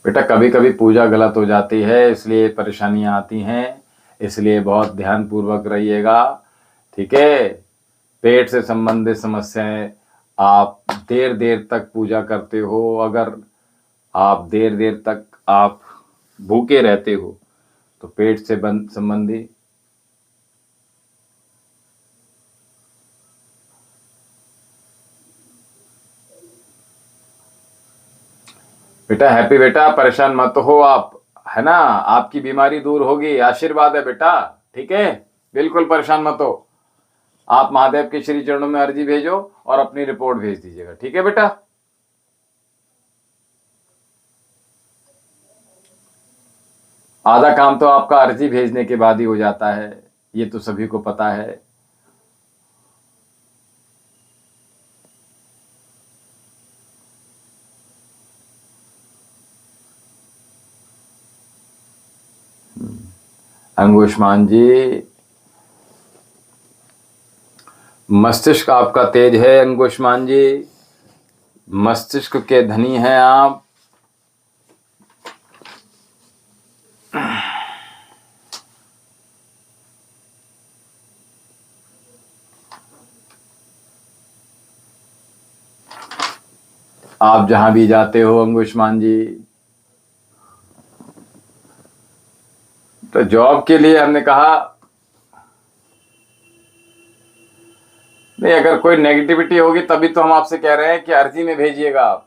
बेटा कभी कभी पूजा गलत हो जाती है, इसलिए परेशानियां आती हैं, इसलिए बहुत ध्यान पूर्वक रहिएगा, ठीक है। पेट से संबंधित समस्याएं, आप देर देर तक पूजा करते हो, अगर आप देर देर तक आप भूखे रहते हो तो पेट से संबंधी। बेटा हैप्पी, बेटा परेशान मत हो आप, है ना। आपकी बीमारी दूर होगी, आशीर्वाद है बेटा, ठीक है। बिल्कुल परेशान मत हो। आप महादेव के श्री चरणों में अर्जी भेजो और अपनी रिपोर्ट भेज दीजिएगा, ठीक है बेटा। आधा काम तो आपका अर्जी भेजने के बाद ही हो जाता है, ये तो सभी को पता है। अंगुष्मान जी, मस्तिष्क आपका तेज है अंगुष्मान जी, मस्तिष्क के धनी हैं आप। आप जहां भी जाते हो अंगुष्मान जी, तो जॉब के लिए हमने कहा नहीं, अगर कोई नेगेटिविटी होगी तभी तो हम आपसे कह रहे हैं कि अर्जी में भेजिएगा आप।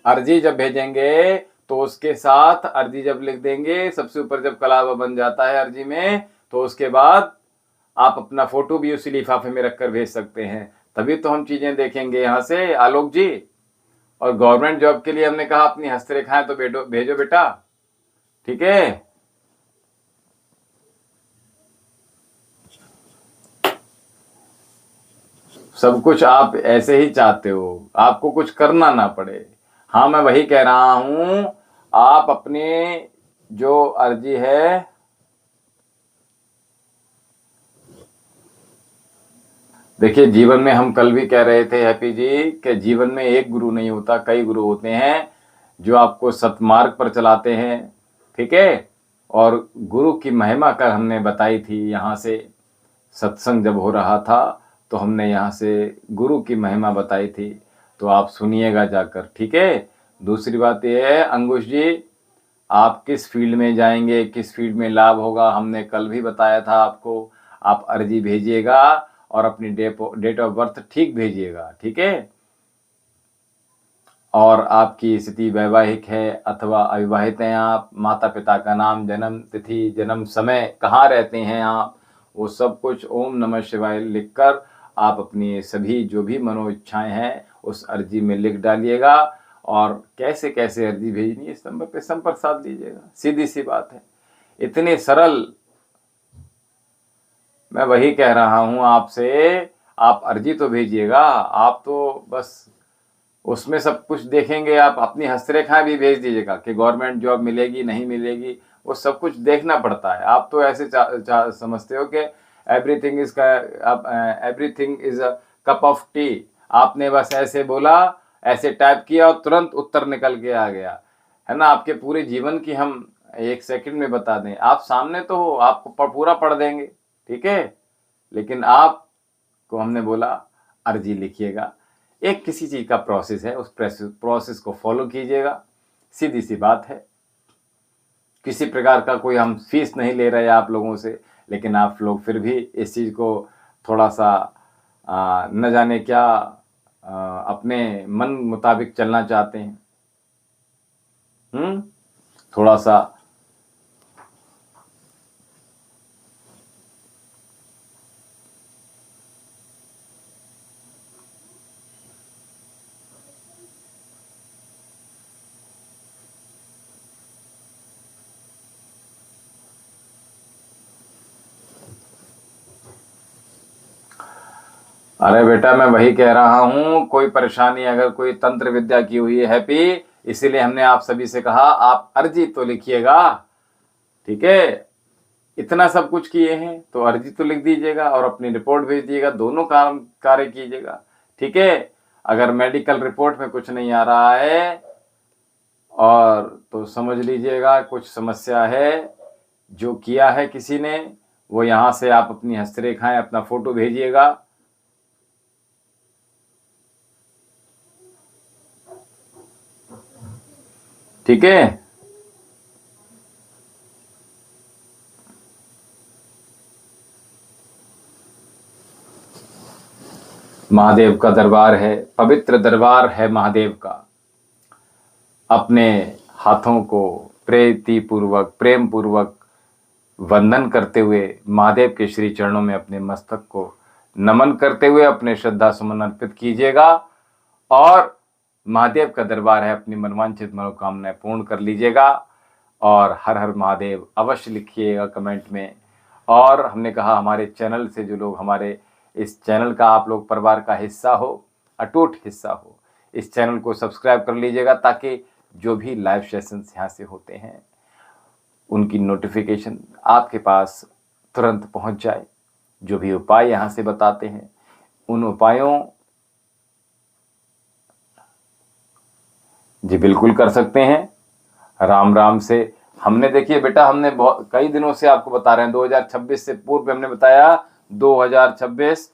अर्जी जब भेजेंगे तो उसके साथ अर्जी जब लिख देंगे, सबसे ऊपर जब कलावा बन जाता है अर्जी में, तो उसके बाद आप अपना फोटो भी उसी लिफाफे में रखकर भेज सकते हैं, तभी तो हम चीजें देखेंगे यहाँ से आलोक जी। और गवर्नमेंट जॉब के लिए हमने कहा अपनी हस्तरेखाएं तो भेजो बेटा, ठीक है। सब कुछ आप ऐसे ही चाहते हो, आपको कुछ करना ना पड़े। हाँ मैं वही कह रहा हूं, आप अपने जो अर्जी है, देखिए, जीवन में हम कल भी कह रहे थे हैप्पी जी कि जीवन में एक गुरु नहीं होता, कई गुरु होते हैं जो आपको सतमार्ग पर चलाते हैं, ठीक है। और गुरु की महिमा कल हमने बताई थी, यहाँ से सत्संग जब हो रहा था तो हमने यहाँ से गुरु की महिमा बताई थी, तो आप सुनिएगा जाकर, ठीक है। दूसरी बात यह है अंकुश जी, आप किस फील्ड में जाएंगे, किस फील्ड में लाभ होगा, हमने कल भी बताया था आपको। आप अर्जी भेजिएगा और अपनी डेट ऑफ बर्थ ठीक भेजिएगा, ठीक है। और आपकी स्थिति वैवाहिक है अथवा अविवाहित हैं आप, माता पिता का नाम, जन्म तिथि, जन्म समय, कहाँ रहते हैं आप, वो सब कुछ ओम नमः शिवाय लिखकर आप अपनी सभी जो भी मनोइच्छाएं हैं उस अर्जी में लिख डालिएगा। और कैसे कैसे अर्जी भेजनी है इस नंबर पे संपर्क साध लीजिएगा, सीधी सी बात है, इतनी सरल। मैं वही कह रहा हूं आपसे, आप अर्जी तो भेजिएगा, आप तो बस उसमें सब कुछ देखेंगे, आप अपनी हस्तरेखाएं भी भेज दीजिएगा कि गवर्नमेंट जॉब मिलेगी नहीं मिलेगी, वो सब कुछ देखना पड़ता है। आप तो ऐसे समझते हो कि everything is everything is a cup of T, आपने बस ऐसे बोला, ऐसे टाइप किया और तुरंत उत्तर निकल के आ गया, है ना। आपके पूरे जीवन की हम 1 सेकंड में बता दें, आप सामने तो हो, आपको पूरा पढ़ देंगे, ठीक है। लेकिन आपको हमने बोला अर्जी लिखिएगा, एक किसी चीज का प्रोसेस है, उस प्रोसेस को फॉलो कीजिएगा, सीधी सी बात है। किसी प्रकार का कोई हम फीस नहीं ले रहे आप लोगों से, लेकिन आप लोग फिर भी इस चीज को थोड़ा सा न जाने क्या अपने मन मुताबिक चलना चाहते हैं, थोड़ा सा अरे बेटा, मैं वही कह रहा हूं, कोई परेशानी अगर कोई तंत्र विद्या की हुई है हैप्पी, इसीलिए हमने आप सभी से कहा आप अर्जी तो लिखिएगा, ठीक है। इतना सब कुछ किए हैं तो अर्जी तो लिख दीजिएगा और अपनी रिपोर्ट भेज दीजिएगा, दोनों काम कार्य कीजिएगा, ठीक है। अगर मेडिकल रिपोर्ट में कुछ नहीं आ रहा है और तो समझ लीजिएगा कुछ समस्या है, जो किया है किसी ने, वो यहाँ से आप अपनी हस्तरेखाएं, अपना फोटो भेजिएगा, ठीक है। महादेव का दरबार है, पवित्र दरबार है महादेव का। अपने हाथों को प्रेम पूर्वक वंदन करते हुए महादेव के श्री चरणों में अपने मस्तक को नमन करते हुए अपने श्रद्धा सुमन अर्पित कीजिएगा और महादेव का दरबार है, अपनी मनवांछित मनोकामनाएं पूर्ण कर लीजिएगा। और हर हर महादेव अवश्य लिखिएगा कमेंट में। और हमने कहा हमारे चैनल से जो लोग, हमारे इस चैनल का आप लोग परिवार का हिस्सा हो, अटूट हिस्सा हो, इस चैनल को सब्सक्राइब कर लीजिएगा ताकि जो भी लाइव सेशंस यहाँ से होते हैं उनकी नोटिफिकेशन आपके पास तुरंत पहुँच जाए। जो भी उपाय यहाँ से बताते हैं उन उपायों जी बिल्कुल कर सकते हैं राम राम से। हमने देखिए बेटा, हमने बहुत कई दिनों से आपको बता रहे हैं, 2026 से पूर्व हमने बताया 2026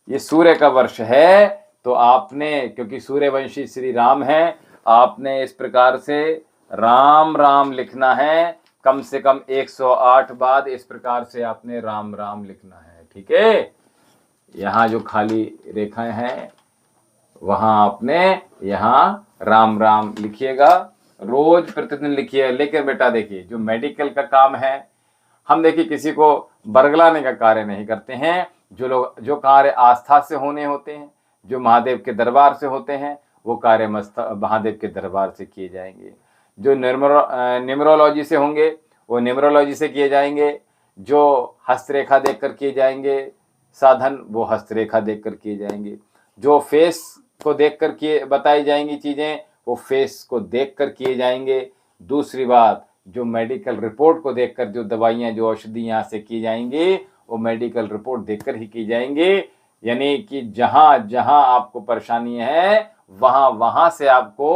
ये सूर्य का वर्ष है, तो आपने, क्योंकि सूर्यवंशी श्री राम है, आपने इस प्रकार से राम राम लिखना है, कम से कम 108 बार इस प्रकार से आपने राम राम लिखना है, ठीक है। यहाँ जो खाली रेखाएं हैं वहां आपने यहाँ राम राम लिखिएगा, रोज प्रतिदिन लिखिए। लेकिन बेटा देखिए, जो मेडिकल का काम है, हम देखिए किसी को बरगलाने का कार्य नहीं करते हैं। जो कार्य आस्था से होने होते हैं, जो महादेव के दरबार से होते हैं, वो कार्य महादेव के दरबार से किए जाएंगे। जो न्यूमरोलॉजी से होंगे वो न्यूमरोलॉजी से किए जाएंगे। जो हस्तरेखा देखकर किए जाएंगे साधन, वो हस्तरेखा देखकर किए जाएंगे। जो फेस को देखकर किए बताई जाएंगी चीजें, वो फेस को देखकर किए जाएंगे। दूसरी बात, जो मेडिकल रिपोर्ट को देखकर जो दवाइयां, जो औषधि यहाँ से की जाएंगी, वो मेडिकल रिपोर्ट देखकर ही की जाएंगी। यानी कि जहां जहां आपको परेशानी है वहां वहां से आपको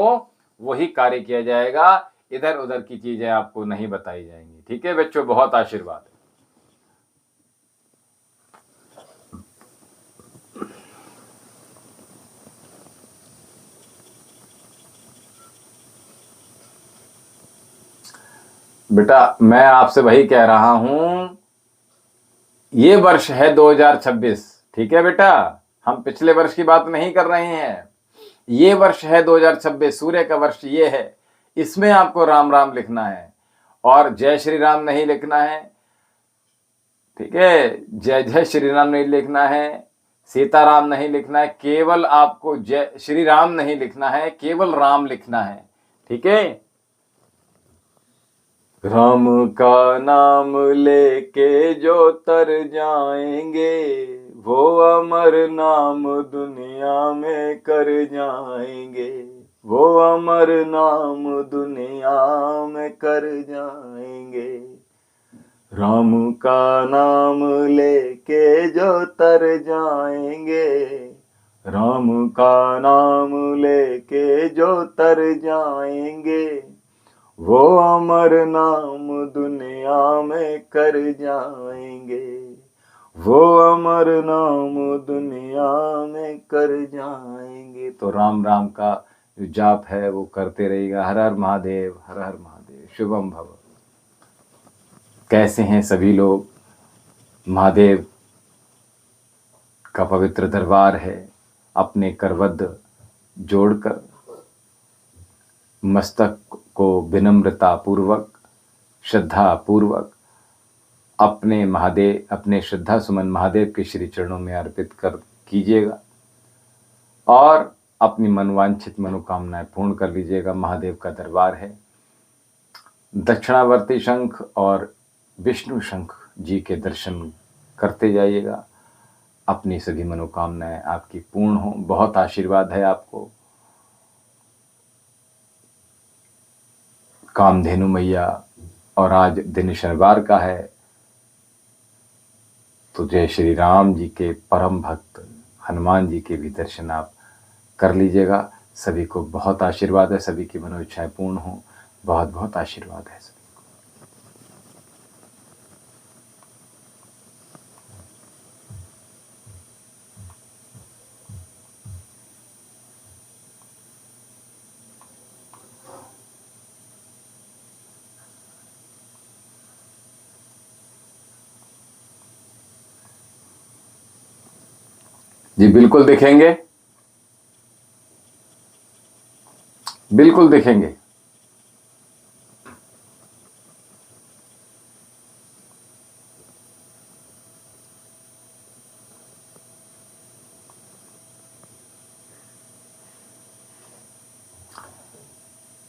वही कार्य किया जाएगा, इधर उधर की चीजें आपको नहीं बताई जाएंगी। ठीक है बच्चों, बहुत आशीर्वाद। बेटा मैं आपसे वही कह रहा हूं, ये वर्ष है 2026। ठीक है बेटा, हम पिछले वर्ष की बात नहीं कर रहे हैं, ये वर्ष है 2026, सूर्य का वर्ष ये है। इसमें आपको राम राम लिखना है और जय श्री राम नहीं लिखना है। ठीक है, जय जय श्री राम नहीं लिखना है, सीताराम नहीं लिखना है, केवल आपको जय श्री राम नहीं लिखना है, केवल राम लिखना है। ठीक है, राम का नाम लेके जो तर जाएंगे, वो अमर नाम दुनिया में कर जाएंगे, वो अमर नाम दुनिया में कर जाएंगे। राम का नाम लेके जो तर जाएंगे, राम का नाम लेके जो तर जाएंगे, वो अमर नाम दुनिया में कर जाएंगे, वो अमर नाम दुनिया में कर जाएंगे। तो राम राम का जो जाप है वो करते रहिएगा। हर हर महादेव, हर हर महादेव, शुभम भव। कैसे हैं सभी लोग? महादेव का पवित्र दरबार है, अपने करवद्द जोड़कर मस्तक को विनम्रता पूर्वक, श्रद्धा पूर्वक अपने श्रद्धा सुमन महादेव के श्री चरणों में अर्पित कर कीजिएगा और अपनी मनवांछित मनोकामनाएं पूर्ण कर लीजिएगा। महादेव का दरबार है। दक्षिणावर्ती शंख और विष्णु शंख जी के दर्शन करते जाइएगा, अपनी सभी मनोकामनाएं आपकी पूर्ण हो। बहुत आशीर्वाद है आपको। कामधेनु मैया, और आज दिन शनिवार का है, तो जय श्री राम जी के परम भक्त हनुमान जी के भी दर्शन आप कर लीजिएगा। सभी को बहुत आशीर्वाद है, सभी की मनोइच्छाएं पूर्ण हो। बहुत बहुत आशीर्वाद है सभी। जी बिल्कुल दिखेंगे, बिल्कुल दिखेंगे।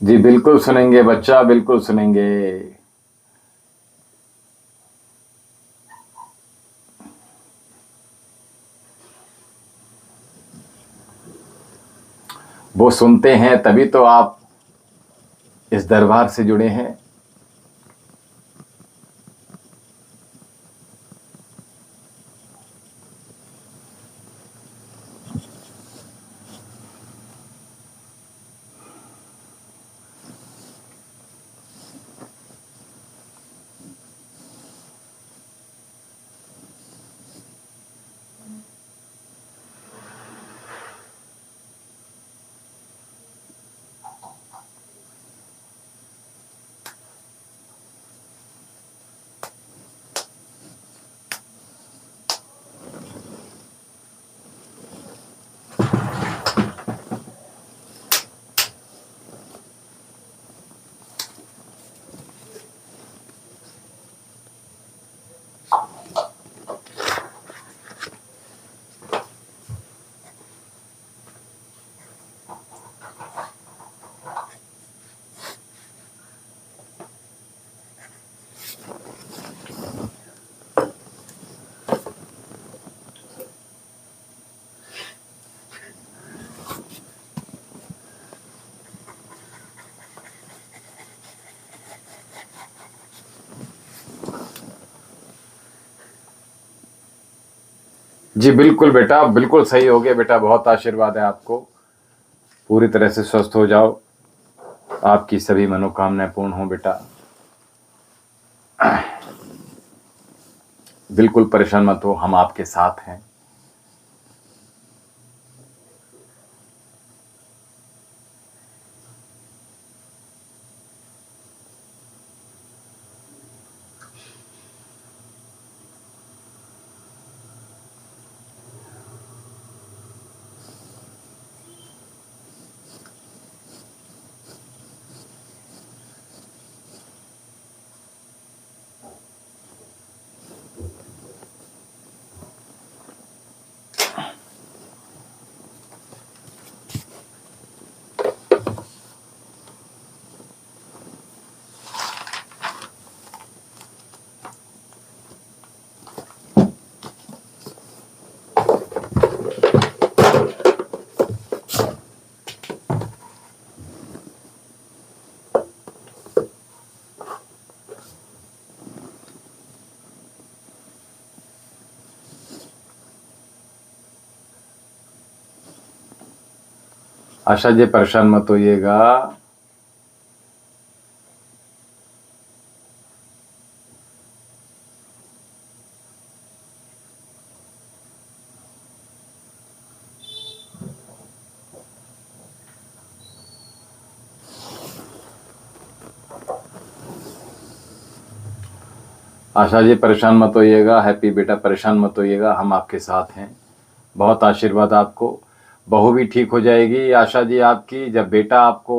जी बिल्कुल सुनेंगे बच्चा, बिल्कुल सुनेंगे। वो सुनते हैं तभी तो आप इस दरबार से जुड़े हैं। जी बिल्कुल बेटा, बिल्कुल सही हो गया बेटा, बहुत आशीर्वाद है आपको। पूरी तरह से स्वस्थ हो जाओ, आपकी सभी मनोकामनाएं पूर्ण हो बेटा। बिल्कुल परेशान मत हो, हम आपके साथ हैं। आशा जी परेशान मत होइएगा। आशा जी परेशान मत होइएगा, हैप्पी बेटा परेशान मत होइएगा, हम आपके साथ हैं। बहुत आशीर्वाद आपको। बहू भी ठीक हो जाएगी आशा जी आपकी। जब बेटा आपको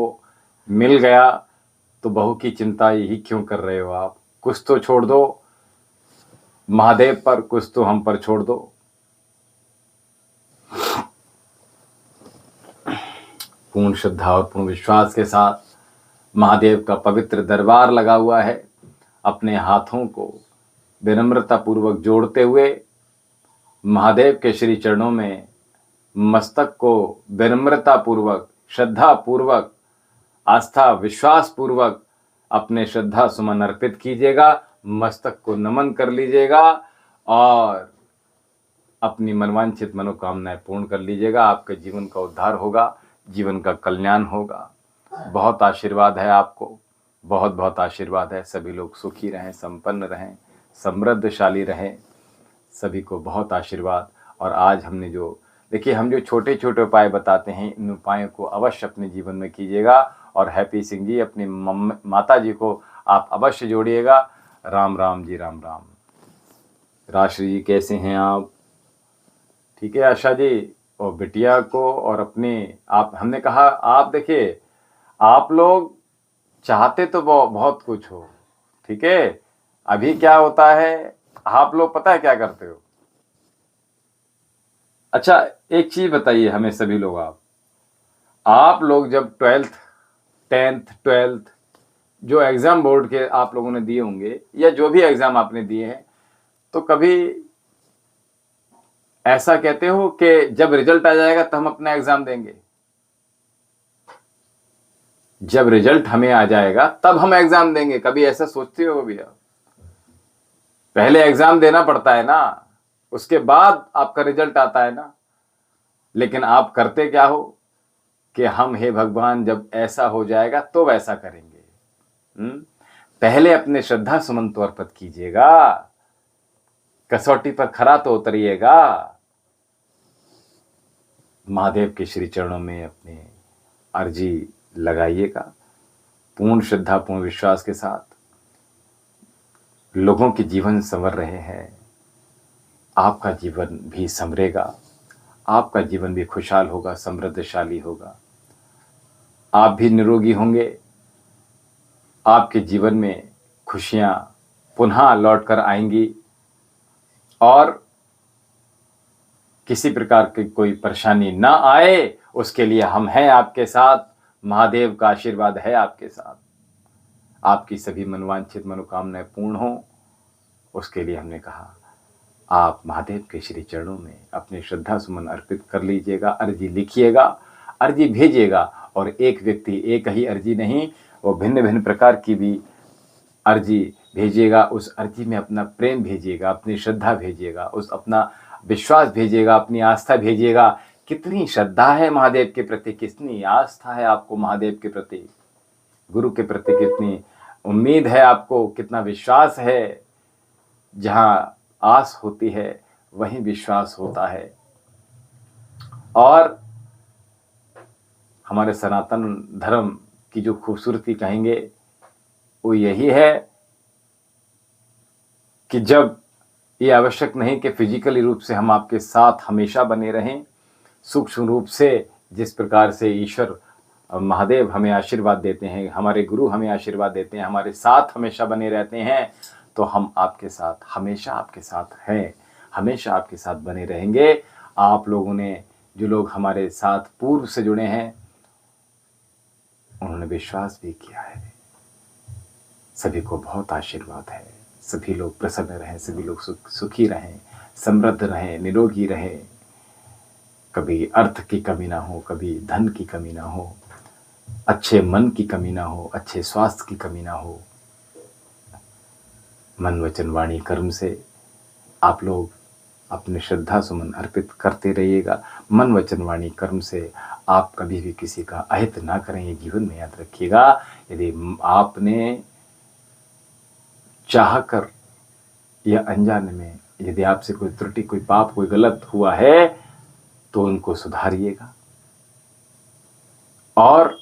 मिल गया तो बहू की चिंता यही क्यों कर रहे हो आप? कुछ तो छोड़ दो महादेव पर, कुछ तो हम पर छोड़ दो। पूर्ण श्रद्धा और पूर्ण विश्वास के साथ महादेव का पवित्र दरबार लगा हुआ है। अपने हाथों को विनम्रता पूर्वक जोड़ते हुए महादेव के श्री चरणों में मस्तक को विनम्रता पूर्वक, श्रद्धा पूर्वक, आस्था विश्वास पूर्वक अपने श्रद्धा सुमन अर्पित कीजिएगा। मस्तक को नमन कर लीजिएगा और अपनी मनवांछित मनोकामनाएं पूर्ण कर लीजिएगा। आपके जीवन का उद्धार होगा, जीवन का कल्याण होगा। बहुत आशीर्वाद है आपको, बहुत बहुत आशीर्वाद है। सभी लोग सुखी रहें, संपन्न रहें, समृद्धशाली रहें। सभी को बहुत आशीर्वाद। और आज हमने जो देखिए, हम जो छोटे छोटे उपाय बताते हैं, इन उपायों को अवश्य अपने जीवन में कीजिएगा। और हैप्पी सिंह जी, अपनी माता जी को आप अवश्य जोड़िएगा। राम राम जी, राम राम। राश्री जी कैसे हैं आप? ठीक है आशा जी। और बिटिया को और अपने आप, हमने कहा आप देखिए, आप लोग चाहते तो बहुत कुछ हो, ठीक है। अभी क्या होता है, आप लोग पता है क्या करते हो? अच्छा एक चीज बताइए हमें सभी लोग, आप लोग जब 12th 10th 12th जो एग्जाम बोर्ड के आप लोगों ने दिए होंगे, या जो भी एग्जाम आपने दिए हैं, तो कभी ऐसा कहते हो कि जब रिजल्ट आ जाएगा तो हम अपना एग्जाम देंगे? जब रिजल्ट हमें आ जाएगा तब हम एग्जाम देंगे, कभी ऐसा सोचते हो भैया? पहले एग्जाम देना पड़ता है ना, उसके बाद आपका रिजल्ट आता है ना। लेकिन आप करते क्या हो कि हम, हे भगवान, जब ऐसा हो जाएगा तो वैसा करेंगे। पहले अपने श्रद्धा सुमन तो अर्पित कीजिएगा, कसौटी पर खरा तो उतरिएगा। महादेव के श्री चरणों में अपने अर्जी लगाइएगा पूर्ण श्रद्धा पूर्ण विश्वास के साथ। लोगों के जीवन संवर रहे हैं, आपका जीवन भी संवरेगा, आपका जीवन भी खुशहाल होगा, समृद्धशाली होगा। आप भी निरोगी होंगे, आपके जीवन में खुशियां पुनः लौटकर आएंगी और किसी प्रकार की कोई परेशानी ना आए, उसके लिए हम हैं आपके साथ। महादेव का आशीर्वाद है आपके साथ। आपकी सभी मनवांछित मनोकामनाएं पूर्ण हो, उसके लिए हमने कहा आप महादेव के श्री चरणों में अपनी श्रद्धा सुमन अर्पित कर लीजिएगा। अर्जी लिखिएगा, अर्जी भेजिएगा। और एक व्यक्ति एक ही अर्जी नहीं, वो भिन्न भिन्न प्रकार की भी अर्जी भेजिएगा। उस अर्जी में अपना प्रेम भेजिएगा, अपनी श्रद्धा भेजिएगा, उस अपना विश्वास भेजिएगा, अपनी आस्था भेजिएगा। कितनी श्रद्धा है महादेव के प्रति, कितनी आस्था है आपको महादेव के प्रति, गुरु के प्रति कितनी उम्मीद है आपको, कितना विश्वास है। जहां आस होती है वहीं विश्वास होता है। और हमारे सनातन धर्म की जो खूबसूरती कहेंगे वो यही है कि जब ये आवश्यक नहीं कि फिजिकली रूप से हम आपके साथ हमेशा बने रहें, सूक्ष्म रूप से जिस प्रकार से ईश्वर महादेव हमें आशीर्वाद देते हैं, हमारे गुरु हमें आशीर्वाद देते हैं, हमारे साथ हमेशा बने रहते हैं, तो हम आपके साथ हमेशा आपके साथ हैं, हमेशा आपके साथ बने रहेंगे। आप लोगों ने, जो लोग हमारे साथ पूर्व से जुड़े हैं, उन्होंने विश्वास भी किया है। सभी को बहुत आशीर्वाद है। सभी लोग प्रसन्न रहें, सभी लोग सुखी रहें, समृद्ध रहें, निरोगी रहें। कभी अर्थ की कमी ना हो, कभी धन की कमी ना हो, अच्छे मन की कमी ना हो, अच्छे स्वास्थ्य की कमी ना हो। मन वचन वाणी कर्म से आप लोग अपने श्रद्धा सुमन अर्पित करते रहिएगा। मन वचन वाणी कर्म से आप कभी भी किसी का अहित ना करें, ये जीवन में याद रखिएगा। यदि आपने चाहकर या अनजाने में यदि आपसे कोई त्रुटि, कोई पाप, कोई गलत हुआ है तो उनको सुधारिएगा और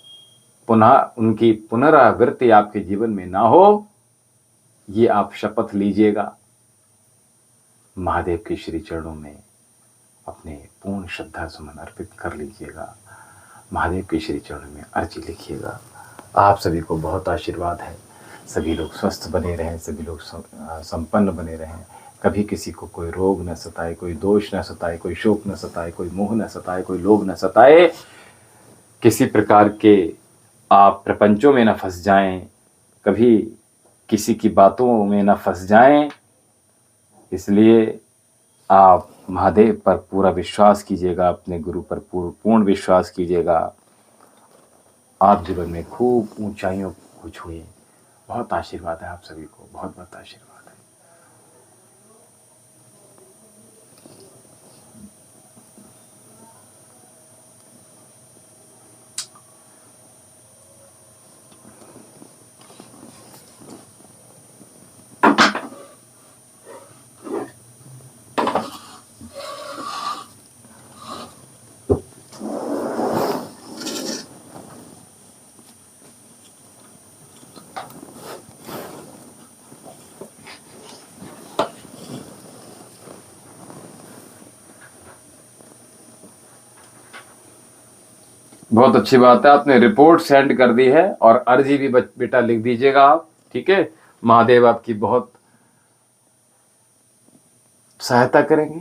पुनः उनकी पुनरावृत्ति आपके जीवन में ना हो, ये आप शपथ लीजिएगा। महादेव के श्री चरणों में अपने पूर्ण श्रद्धा सुमन अर्पित कर लीजिएगा। महादेव के श्री चरणों में अर्जी लिखिएगा। आप सभी को बहुत आशीर्वाद है। सभी लोग स्वस्थ बने रहें, सभी लोग संपन्न बने रहें। कभी किसी को कोई रोग न सताए, कोई दोष न सताए, कोई शोक न सताए, कोई मोह न सताए, कोई लोभ न सताए। किसी प्रकार के आप प्रपंचों में न फंस जाएं, कभी किसी की बातों में न फंस जाएं। इसलिए आप महादेव पर पूरा विश्वास कीजिएगा, अपने गुरु पर पूर्ण विश्वास कीजिएगा। आप जीवन में खूब ऊंचाइयों को छुए। बहुत आशीर्वाद है आप सभी को, बहुत बहुत आशीर्वाद है। बहुत अच्छी बात है, आपने रिपोर्ट सेंड कर दी है और अर्जी भी बेटा लिख दीजिएगा आप, ठीक है। महादेव आपकी बहुत सहायता करेंगे,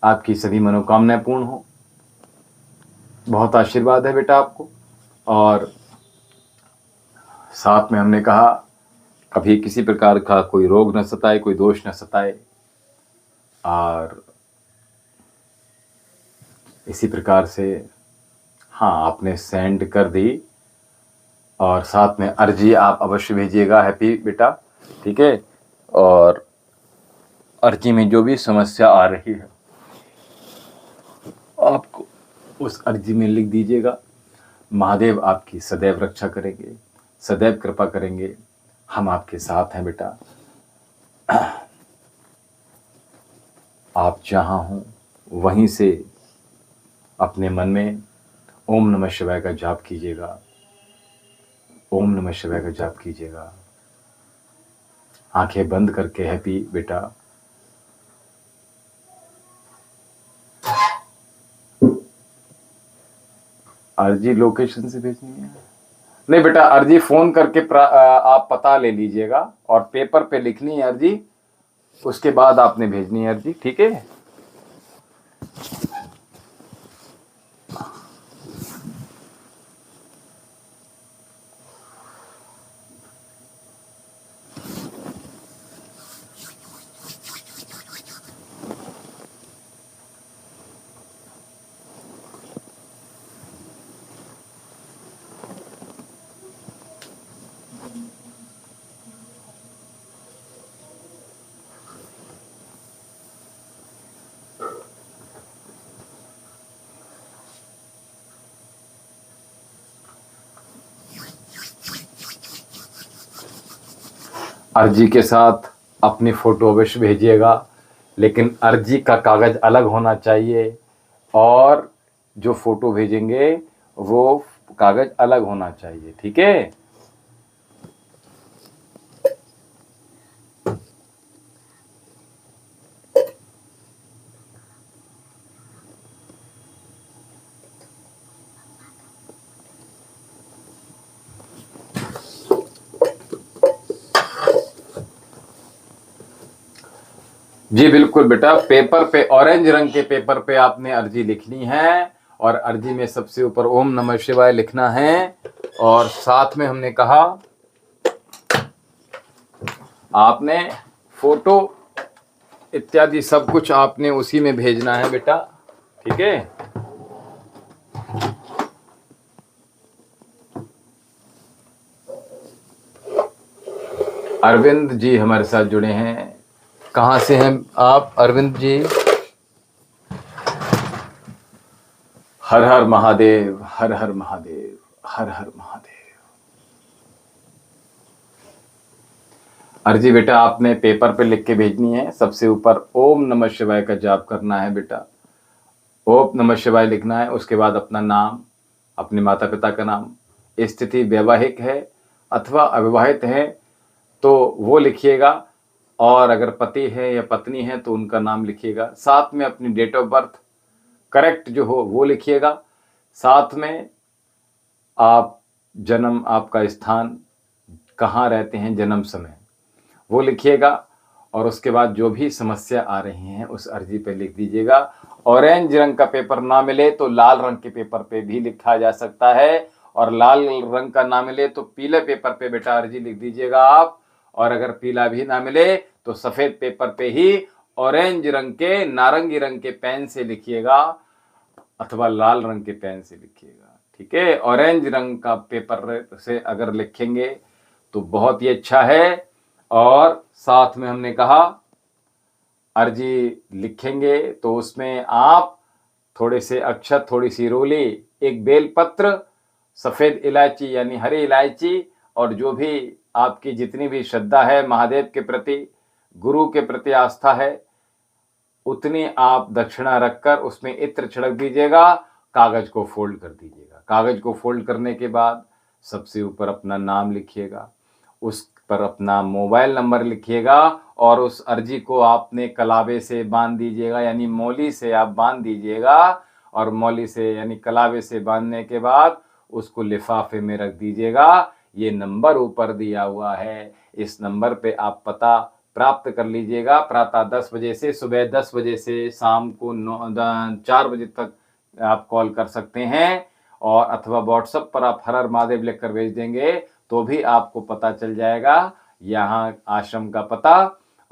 आपकी सभी मनोकामनाएं पूर्ण हो। बहुत आशीर्वाद है बेटा आपको। और साथ में हमने कहा कभी किसी प्रकार का कोई रोग न सताए, कोई दोष न सताए। और इसी प्रकार से हाँ, आपने सेंड कर दी और साथ में अर्जी आप अवश्य भेजिएगा हैप्पी बेटा, ठीक है। और अर्जी में जो भी समस्या आ रही है आपको उस अर्जी में लिख दीजिएगा। महादेव आपकी सदैव रक्षा करेंगे, सदैव कृपा करेंगे। हम आपके साथ हैं बेटा। आप जहाँ हों वहीं से अपने मन में ओम नमः शिवाय का जाप कीजिएगा, ओम नमः शिवाय का जाप कीजिएगा। आंखें बंद करके हैप्पी बेटा अर्जी लोकेशन से भेजनी है। नहीं बेटा, अर्जी फोन करके आप पता ले लीजिएगा और पेपर पे लिखनी है अर्जी, उसके बाद आपने भेजनी है अर्जी, ठीक है। अर्जी के साथ अपनी फ़ोटो अवश्य भेजिएगा, लेकिन अर्जी का कागज़ अलग होना चाहिए और जो फ़ोटो भेजेंगे वो कागज़ अलग होना चाहिए, ठीक है। जी बिल्कुल बेटा, पेपर पे, ऑरेंज रंग के पेपर पे आपने अर्जी लिखनी है और अर्जी में सबसे ऊपर ओम नमः शिवाय लिखना है और साथ में हमने कहा आपने फोटो इत्यादि सब कुछ आपने उसी में भेजना है बेटा, ठीक है। अरविंद जी हमारे साथ जुड़े हैं, कहाँ से हैं आप अरविंद जी? हर हर महादेव, हर हर महादेव, हर हर महादेव। अर्जी बेटा आपने पेपर पे लिख के भेजनी है, सबसे ऊपर ओम नमः शिवाय का जाप करना है बेटा, ओम नमः शिवाय लिखना है। उसके बाद अपना नाम, अपने माता पिता का नाम, स्थिति वैवाहिक है अथवा अविवाहित है तो वो लिखिएगा, और अगर पति है या पत्नी है तो उनका नाम लिखिएगा। साथ में अपनी डेट ऑफ बर्थ करेक्ट जो हो वो लिखिएगा। साथ में आप जन्म, आपका स्थान, कहाँ रहते हैं, जन्म समय वो लिखिएगा। और उसके बाद जो भी समस्या आ रही हैं उस अर्जी पे लिख दीजिएगा। ऑरेंज रंग का पेपर ना मिले तो लाल रंग के पेपर पे भी लिखा जा सकता है, और लाल रंग का ना मिले तो पीले पेपर पे बेटा अर्जी लिख दीजिएगा आप। और अगर पीला भी ना मिले तो सफ़ेद पेपर पे ही ऑरेंज रंग के, नारंगी रंग के पेन से लिखिएगा अथवा लाल रंग के पेन से लिखिएगा, ठीक है। ऑरेंज रंग का पेपर से अगर लिखेंगे तो बहुत ही अच्छा है। और साथ में हमने कहा अर्जी लिखेंगे तो उसमें आप थोड़े से अक्षत, थोड़ी सी रोली, एक बेलपत्र, सफ़ेद इलायची यानी हरी इलायची, और जो भी आपकी जितनी भी श्रद्धा है महादेव के प्रति, गुरु के प्रति आस्था है, उतनी आप दक्षिणा रखकर उसमें इत्र छिड़क दीजिएगा। कागज को फोल्ड कर दीजिएगा। कागज को फोल्ड करने के बाद सबसे ऊपर अपना नाम लिखिएगा, उस पर अपना मोबाइल नंबर लिखिएगा, और उस अर्जी को आपने कलावे से बांध दीजिएगा, यानी मौली से आप बांध दीजिएगा। और मौली से यानी कलावे से बांधने के बाद उसको लिफाफे में रख दीजिएगा। ये नंबर ऊपर दिया हुआ है, इस नंबर पे आप पता प्राप्त कर लीजिएगा। प्रातः 10 बजे से, सुबह 10 बजे से शाम को 4 बजे तक आप कॉल कर सकते हैं, और अथवा व्हाट्सएप पर आप हर हर महादेव लिखकर भेज देंगे तो भी आपको पता चल जाएगा यहाँ आश्रम का पता।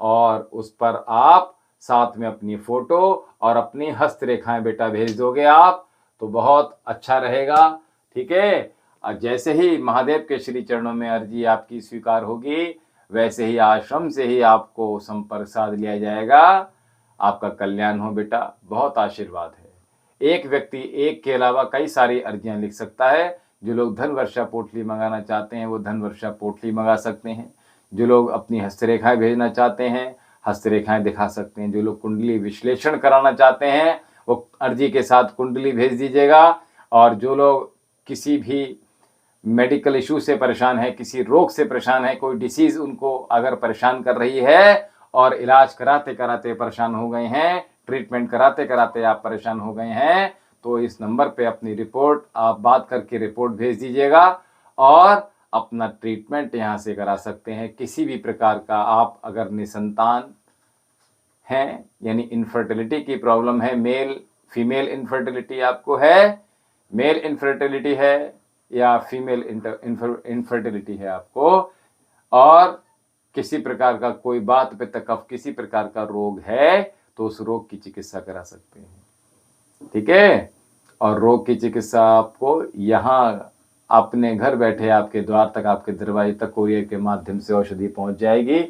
और उस पर आप साथ में अपनी फ़ोटो और अपनी हस्तरेखाएं बेटा भेज दोगे आप तो बहुत अच्छा रहेगा, ठीक है। और जैसे ही महादेव के श्री चरणों में अर्जी आपकी स्वीकार होगी, वैसे ही आश्रम से ही आपको संपर्क साध लिया जाएगा। आपका कल्याण हो बेटा, बहुत आशीर्वाद है। एक व्यक्ति एक के अलावा कई सारी अर्जियां लिख सकता है। जो लोग धन वर्षा पोटली मंगाना चाहते हैं वो धन वर्षा पोटली मंगा सकते हैं। जो लोग अपनी हस्तरेखाएं भेजना चाहते हैं हस्तरेखाएं दिखा सकते हैं। जो लोग कुंडली विश्लेषण कराना चाहते हैं वो अर्जी के साथ कुंडली भेज दीजिएगा। और जो लोग किसी भी मेडिकल इशू से परेशान है, किसी रोग से परेशान है, कोई डिसीज़ उनको अगर परेशान कर रही है और इलाज कराते कराते परेशान हो गए हैं, ट्रीटमेंट कराते कराते आप परेशान हो गए हैं, तो इस नंबर पे अपनी रिपोर्ट आप बात करके रिपोर्ट भेज दीजिएगा और अपना ट्रीटमेंट यहाँ से करा सकते हैं। किसी भी प्रकार का आप अगर निसंतान हैं, यानी इनफर्टिलिटी की प्रॉब्लम है, मेल फीमेल इनफर्टिलिटी आपको है, मेल इनफर्टिलिटी है या फीमेल इनफर्टिलिटी है आपको, और किसी प्रकार का कोई बात पे तकफ, किसी प्रकार का रोग है तो उस रोग की चिकित्सा करा सकते हैं, ठीक है। और रोग की चिकित्सा आपको यहाँ अपने घर बैठे आपके द्वार तक, आपके दरवाजे तक कोरियर के माध्यम से औषधि पहुंच जाएगी।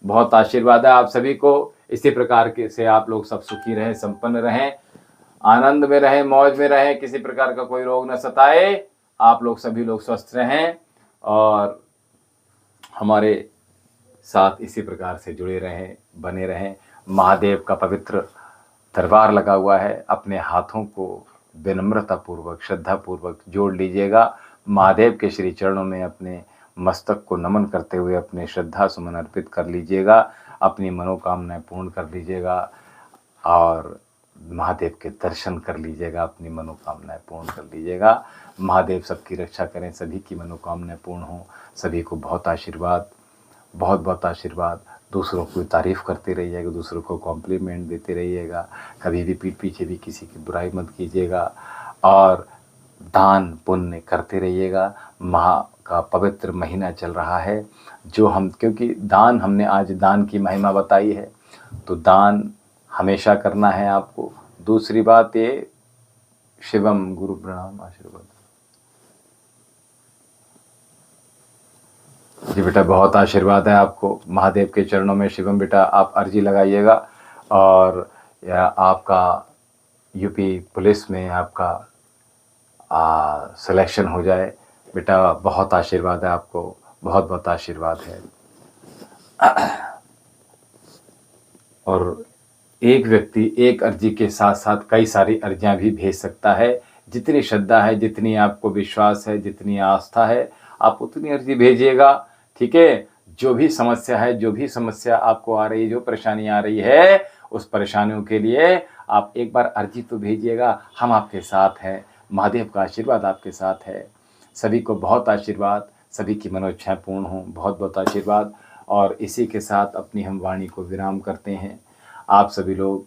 बहुत आशीर्वाद है आप सभी को। इसी प्रकार के से आप लोग सब सुखी रहें, संपन्न रहें, आनंद में रहें, मौज में रहें, किसी प्रकार का कोई रोग न सताए, आप लोग सभी लोग स्वस्थ रहें। और हमारे साथ इसी प्रकार से जुड़े रहें, बने रहें। महादेव का पवित्र दरबार लगा हुआ है, अपने हाथों को विनम्रतापूर्वक, श्रद्धापूर्वक जोड़ लीजिएगा। महादेव के श्री चरणों में अपने मस्तक को नमन करते हुए अपने श्रद्धा सुमन अर्पित कर लीजिएगा, अपनी मनोकामनाएं पूर्ण कर लीजिएगा और महादेव के दर्शन कर लीजिएगा, अपनी मनोकामनाएं पूर्ण कर लीजिएगा। महादेव सबकी रक्षा करें, सभी की मनोकामनाएं पूर्ण हों। सभी को बहुत आशीर्वाद, बहुत बहुत आशीर्वाद। दूसरों की तारीफ़ करते रहिएगा, दूसरों को कॉम्प्लीमेंट देते रहिएगा, कभी भी पीठ पीछे भी किसी की बुराई मत कीजिएगा और दान पुण्य करते रहिएगा। माह का पवित्र महीना चल रहा है, जो हम, क्योंकि दान, हमने आज दान की महिमा बताई है, तो दान हमेशा करना है आपको। दूसरी बात ये, शिवम गुरु प्रणाम आशीर्वाद। जी बेटा, बहुत आशीर्वाद है आपको। महादेव के चरणों में शिवम बेटा आप अर्जी लगाइएगा और या आपका यूपी पुलिस में आपका सिलेक्शन हो जाए। बेटा बहुत आशीर्वाद है आपको, बहुत बहुत आशीर्वाद है। और एक व्यक्ति एक अर्जी के साथ साथ कई सारी अर्जियां भी भेज सकता है। जितनी श्रद्धा है, जितनी आपको विश्वास है, जितनी आस्था है, आप उतनी अर्जी भेजिएगा। ठीक है, जो भी समस्या है, जो भी समस्या आपको आ रही है, जो परेशानी आ रही है, उस परेशानियों के लिए आप एक बार अर्जी तो भेजिएगा। हम आपके साथ हैं, महादेव का आशीर्वाद आपके साथ है। सभी को बहुत आशीर्वाद, सभी की मनोइच्छाएं पूर्ण हों, बहुत बहुत आशीर्वाद। और इसी के साथ अपनी हम वाणी को विराम करते हैं। आप सभी लोग,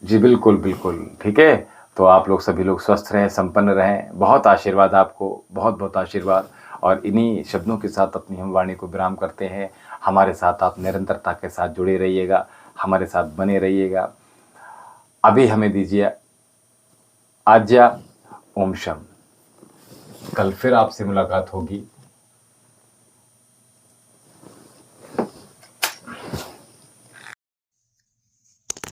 जी बिल्कुल बिल्कुल, ठीक है। तो आप लोग सभी लोग स्वस्थ रहें, संपन्न रहें। बहुत आशीर्वाद आपको, बहुत बहुत आशीर्वाद। और इन्हीं शब्दों के साथ अपनी हम वाणी को विराम करते हैं। हमारे साथ आप निरंतरता के साथ जुड़े रहिएगा, हमारे साथ बने रहिएगा। अभी हमें दीजिए आज्ञा। ओम शम। कल फिर आपसे मुलाकात होगी।